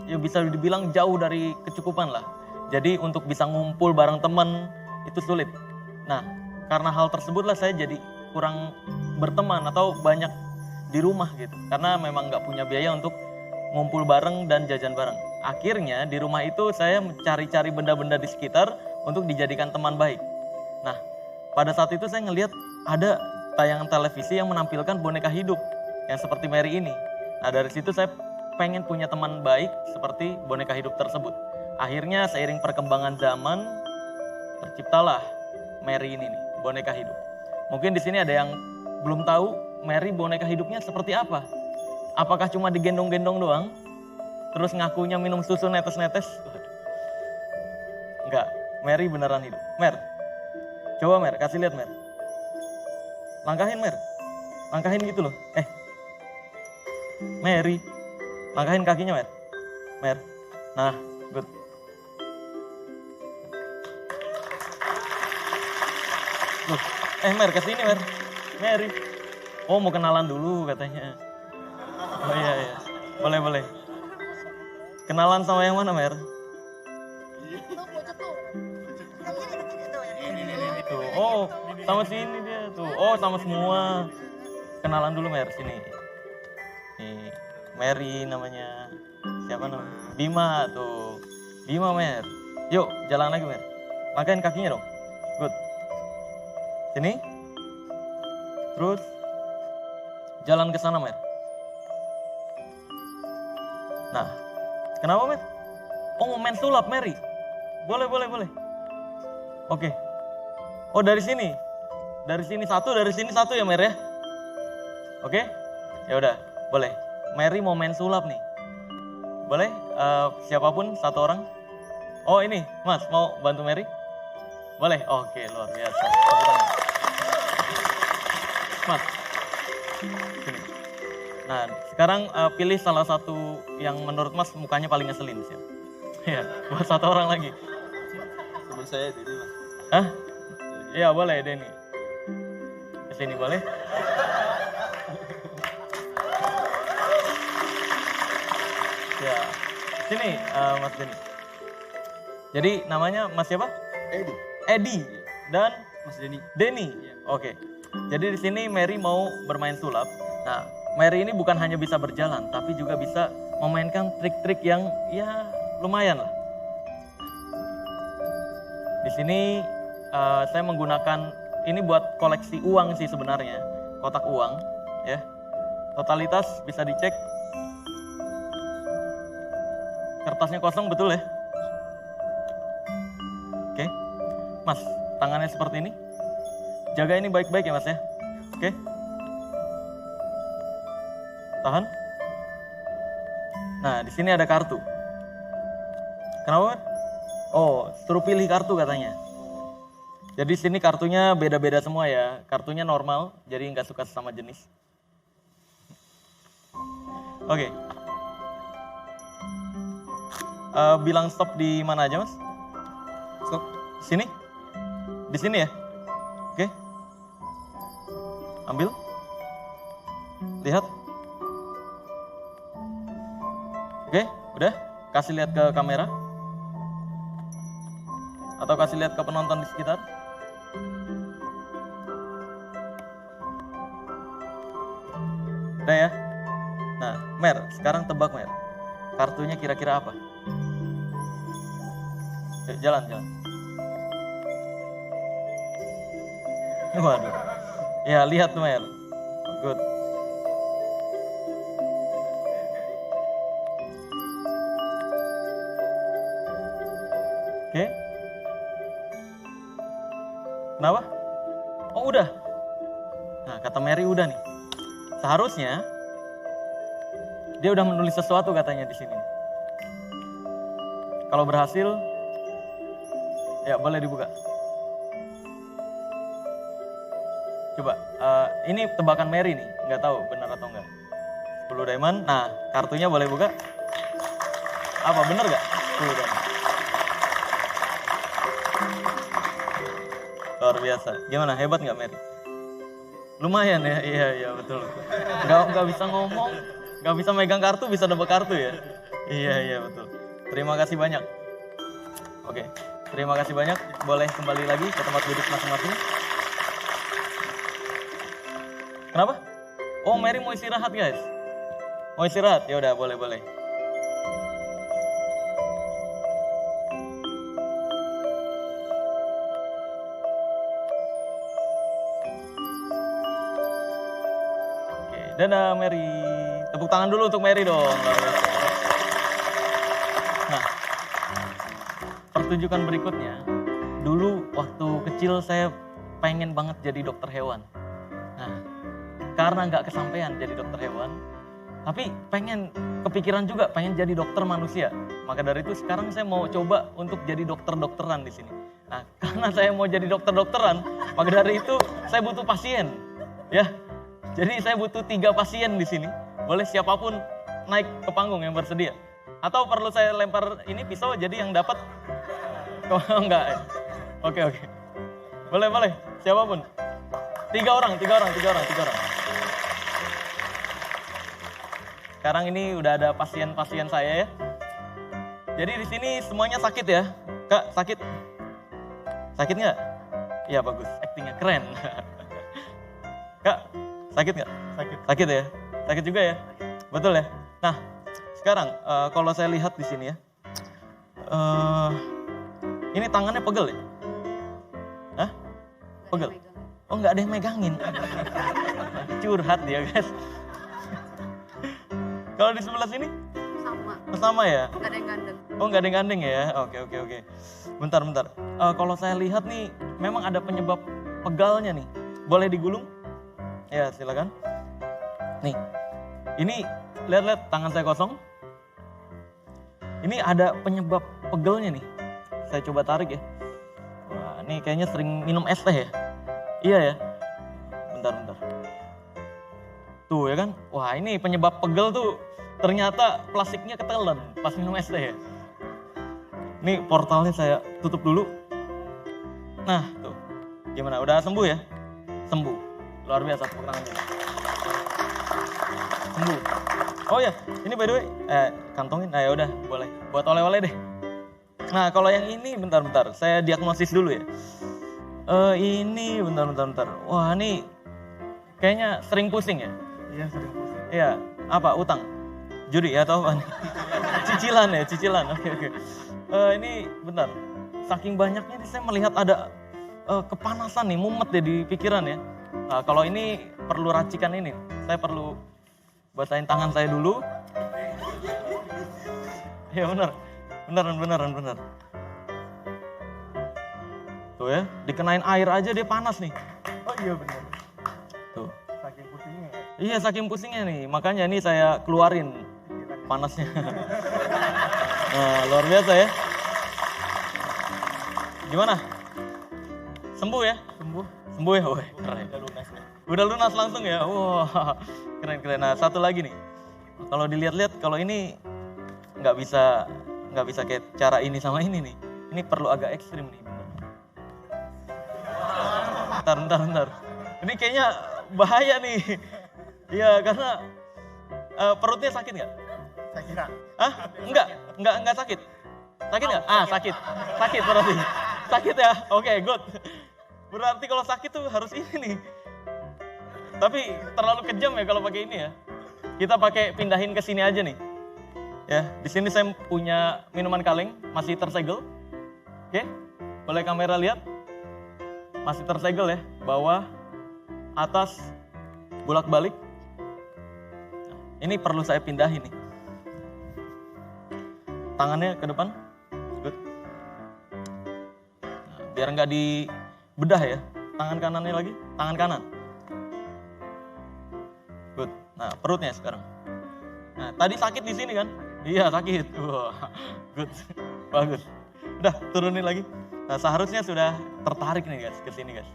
ya bisa dibilang jauh dari kecukupan lah. Jadi untuk bisa ngumpul bareng teman itu sulit. Nah, karena hal tersebutlah saya jadi kurang berteman atau banyak di rumah gitu. Karena memang nggak punya biaya untuk ngumpul bareng dan jajan bareng. Akhirnya di rumah itu saya mencari-cari benda-benda di sekitar untuk dijadikan teman baik. Nah, pada saat itu saya ngelihat ada tayangan televisi yang menampilkan boneka hidup yang seperti Mary ini. Nah, dari situ saya pengen punya teman baik seperti boneka hidup tersebut. Akhirnya seiring perkembangan zaman terciptalah Mary ini nih, boneka hidup. Mungkin di sini ada yang belum tahu Mary boneka hidupnya seperti apa. Apakah cuma digendong-gendong doang? Terus ngakunya minum susu netes-netes? Enggak, Mary beneran hidup. Mer, coba Mer, kasih lihat Mer. Langkahin Mer, langkahin gitu loh. Mary, langkahin kakinya Mer. Mer, nah good. Loh, Mer kesini Mer, Mary. Oh mau kenalan dulu katanya. Oh iya, boleh. Kenalan sama yang mana Mer? Tuh, oh sama sini dia tuh. Oh sama semua. Kenalan dulu Mer, sini. Nih, Mary namanya. Siapa namanya? Bima tuh. Bima Mer. Yuk jalan lagi Mer. Langkahin kakinya dong. Good. Sini. Terus jalan ke sana Mer. Nah, kenapa Mer? Oh mau main sulap Mary. Boleh. Oke. Oh dari sini. Dari sini satu ya Mer ya. Oke? Ya udah, boleh. Mary mau main sulap nih. Boleh? Siapapun satu orang. Oh ini, Mas mau bantu Mary? Boleh? Oke, luar biasa. Tepuk tangan. Mas. Sini. Nah, sekarang pilih salah satu yang menurut Mas mukanya paling ngeselin siapa? Ya, buat satu orang lagi. Teman saya Denny Mas. Hah? Iya boleh Denny. Kesini boleh? Ya, sini Mas Denny. Jadi namanya Mas siapa? Edi dan Mas Denny. Denny. Oke. Jadi di sini Mary mau bermain sulap. Nah, Mary ini bukan hanya bisa berjalan, tapi juga bisa memainkan trik-trik yang ya lumayan lah. Di sini saya menggunakan ini buat koleksi uang sih sebenarnya, kotak uang ya. Totalitas bisa dicek. Kertasnya kosong betul ya? Oke. Mas, tangannya seperti ini. Jaga ini baik-baik ya Mas ya. Oke. Tahan. Nah, di sini ada kartu. Kenapa? Oh, suruh pilih kartu katanya. Jadi sini kartunya beda-beda semua ya. Kartunya normal, jadi nggak suka sama jenis. Oke. Bilang stop di mana aja Mas? Stop. Sini? Di sini ya? Oke. Ambil. Lihat. Oke, udah. Kasih lihat ke kamera. Atau kasih lihat ke penonton di sekitar. Udah ya? Nah, Mer, sekarang tebak Mer. Kartunya kira-kira apa? Yuk, jalan. Waduh. Ya, lihat tuh Mer. Good. Oke. Kenapa? Oh udah. Nah kata Mary udah nih. Seharusnya dia udah menulis sesuatu katanya di sini. Kalau berhasil, ya boleh dibuka. Coba, ini tebakan Mary nih, nggak tahu benar atau enggak. 10 diamond. Nah kartunya boleh buka. Apa bener nggak? 10 diamond. Luar biasa. Gimana? Hebat nggak Mary? Lumayan ya? Iya betul. Nggak bisa ngomong, nggak bisa megang kartu, bisa dapat kartu ya? Iya betul. Terima kasih banyak. Oke, terima kasih banyak. Boleh kembali lagi ke tempat duduk masing-masing. Kenapa? Oh Mary mau istirahat guys. Mau istirahat? Ya udah boleh. Dadah Mary. Tepuk tangan dulu untuk Mary dong. Nah, pertunjukan berikutnya. Dulu waktu kecil saya pengen banget jadi dokter hewan. Nah, karena nggak kesampaian jadi dokter hewan, tapi kepikiran juga pengen jadi dokter manusia. Maka dari itu sekarang saya mau coba untuk jadi dokter-dokteran di sini. Nah, karena saya mau jadi dokter-dokteran, maka dari itu saya butuh pasien. Ya. Jadi saya butuh 3 pasien di sini. Boleh siapapun naik ke panggung yang bersedia. Atau perlu saya lempar ini pisau jadi yang dapat? Oh enggak. Oke. Boleh. Siapapun. 3 orang. Sekarang ini udah ada pasien-pasien saya ya. Jadi di sini semuanya sakit ya. Kak, sakit? Sakit nggak? Iya bagus. Actingnya keren. Kak, sakit nggak? Sakit ya? Sakit juga ya? Betul ya? Nah, sekarang kalau saya lihat di sini ya, ini tangannya pegel ya? Hah? Pegel? Oh nggak ada yang megangin. Curhat dia guys. Kalau di sebelah sini? Sama ya? Nggak ada yang gandeng. Oh nggak ada yang gandeng ya? Oke. Bentar. Kalau saya lihat nih, memang ada penyebab pegalnya nih. Boleh digulung? Ya silakan. Nih, ini lihat tangan saya kosong. Ini ada penyebab pegelnya nih. Saya coba tarik ya. Wah, ini kayaknya sering minum es teh ya. Iya ya. Bentar. Tuh ya kan. Wah ini penyebab pegel tuh ternyata plastiknya ketelan pas minum es teh ya. Ini portalnya saya tutup dulu. Nah tuh. Gimana? Udah sembuh ya? Sembuh. Luar biasa, tepuk tangan dulu. Sembuh. Oh ya, ini by the way, kantongin. Nah ya udah, boleh. Buat oleh-oleh deh. Nah kalau yang ini, bentar. Saya diagnosis dulu ya. Ini, bentar. Wah ini kayaknya sering pusing ya? Iya, sering pusing. Iya, apa? Utang? Judi atau apa? Cicilan ya, cicilan. Oke. Ini bentar. saking banyaknya nih saya melihat ada kepanasan nih, mumet deh di pikiran ya. Nah, kalau ini perlu racikan ini, saya perlu basahin tangan saya dulu. Ya benar. Tuh ya, dikenain air aja dia panas nih. Oh iya benar. Tuh. Saking pusingnya ya. Iya saking pusingnya nih, makanya ini saya keluarin panasnya. Nah, luar biasa ya. Gimana? Sembuh ya? Sembuh ya? Wah, keren. Udah lunas nih. Udah lunas langsung ya? Wah, keren. Nah, satu lagi nih. Kalau dilihat-lihat, kalau ini nggak bisa kayak cara ini sama ini nih. Ini perlu agak ekstrim nih. Bentar. Ini kayaknya bahaya nih. Iya, karena perutnya sakit nggak? Saya kira. Hah? Enggak sakit. Sakit nggak? Sakit. Sakit berarti. Sakit ya? Oke, good. Berarti kalau sakit tuh harus ini nih. Tapi terlalu kejam ya kalau pakai ini ya. Kita pakai pindahin ke sini aja nih. Ya, di sini saya punya minuman kaleng, masih tersegel. Oke, boleh kamera lihat? Masih tersegel ya, bawah, atas, bolak-balik. Ini perlu saya pindahin nih. Tangannya ke depan, good. Nah, biar nggak dibedah ya. Tangan kanannya lagi, tangan kanan. Good. Nah, perutnya sekarang. Nah, tadi sakit di sini kan? Iya, sakit. Wah, good. Bagus. Udah, turunin lagi. Nah, seharusnya sudah tertarik nih guys, ke sini guys.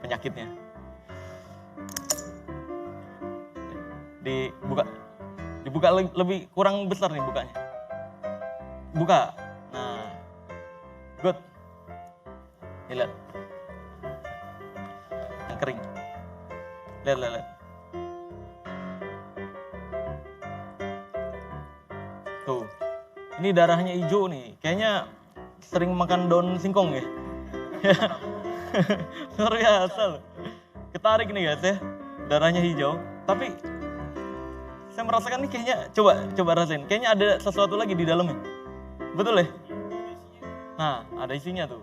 Penyakitnya. Dibuka lebih kurang besar nih bukanya. Buka. Nah, good. Nih, lihat. Yang kering. Lihat. Tuh, ini darahnya hijau nih. Kayaknya sering makan daun singkong ya. Luar biasa loh. Ketarik nih guys ya. Darahnya hijau. Tapi saya merasakan nih kayaknya, coba rasain. Kayaknya ada sesuatu lagi di dalamnya. Betul ya? Nah, ada isinya tuh.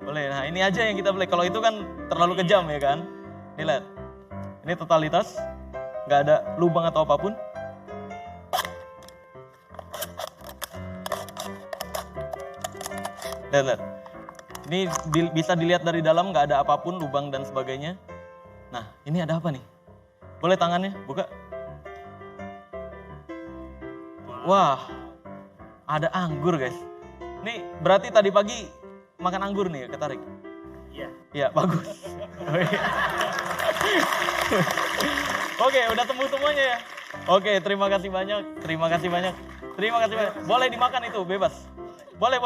Boleh, nah ini aja yang kita boleh. Kalau itu kan terlalu kejam ya kan. Nih lihat. Ini totalitas. Nggak ada lubang atau apapun. Lihat. Ini bisa dilihat dari dalam, nggak ada apapun, lubang dan sebagainya. Nah, ini ada apa nih? Boleh tangannya, buka. Wah, ada anggur guys. Ini berarti tadi pagi makan anggur nih ya, ketarik? Iya. Iya, bagus. Oke, udah tembus semuanya ya? Oke, terima kasih banyak. Boleh dimakan itu, bebas. Boleh.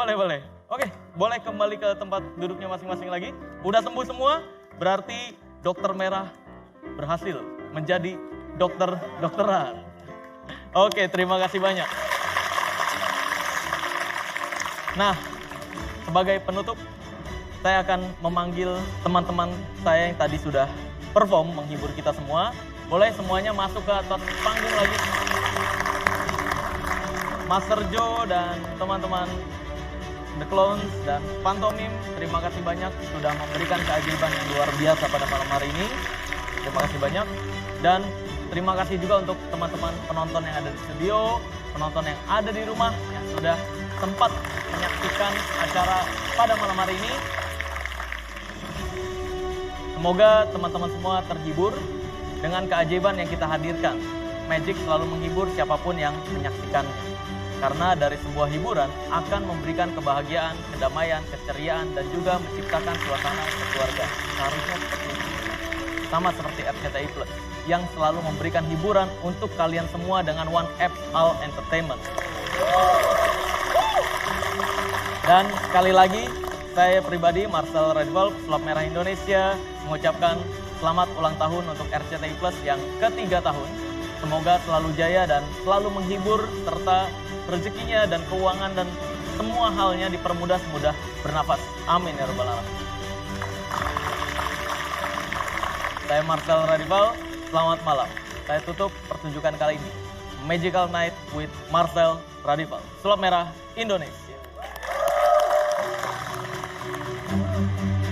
Oke, boleh kembali ke tempat duduknya masing-masing lagi. Udah sembuh semua, berarti Dokter Merah berhasil menjadi dokteran. Oke, terima kasih banyak. Nah, sebagai penutup, saya akan memanggil teman-teman saya yang tadi sudah perform menghibur kita semua. Boleh semuanya masuk ke atas panggung lagi. Master Joe dan teman-teman The Clowns dan Pantomim, terima kasih banyak sudah memberikan keajaiban yang luar biasa pada malam hari ini. Terima kasih banyak. Dan terima kasih juga untuk teman-teman penonton yang ada di studio, penonton yang ada di rumah yang sudah sempat menyaksikan acara pada malam hari ini. Semoga teman-teman semua terhibur dengan keajaiban yang kita hadirkan. Magic selalu menghibur siapapun yang menyaksikannya. Karena dari sebuah hiburan akan memberikan kebahagiaan, kedamaian, keceriaan, dan juga menciptakan suasana keluarga. Seharusnya seperti itu. Sama seperti RCTI Plus, yang selalu memberikan hiburan untuk kalian semua dengan One App All Entertainment. Dan sekali lagi, saya pribadi, Marcel Radival, Sulap Merah Indonesia, mengucapkan selamat ulang tahun untuk RCTI Plus yang ke-3 tahun. Semoga selalu jaya dan selalu menghibur, serta rezekinya dan keuangan dan semua halnya dipermudah semudah bernafas. Amin ya rabbal alamin. Saya Marcel Radival, selamat malam. Saya tutup pertunjukan kali ini. Magical Night with Marcel Radival, Sulap Merah Indonesia. Thank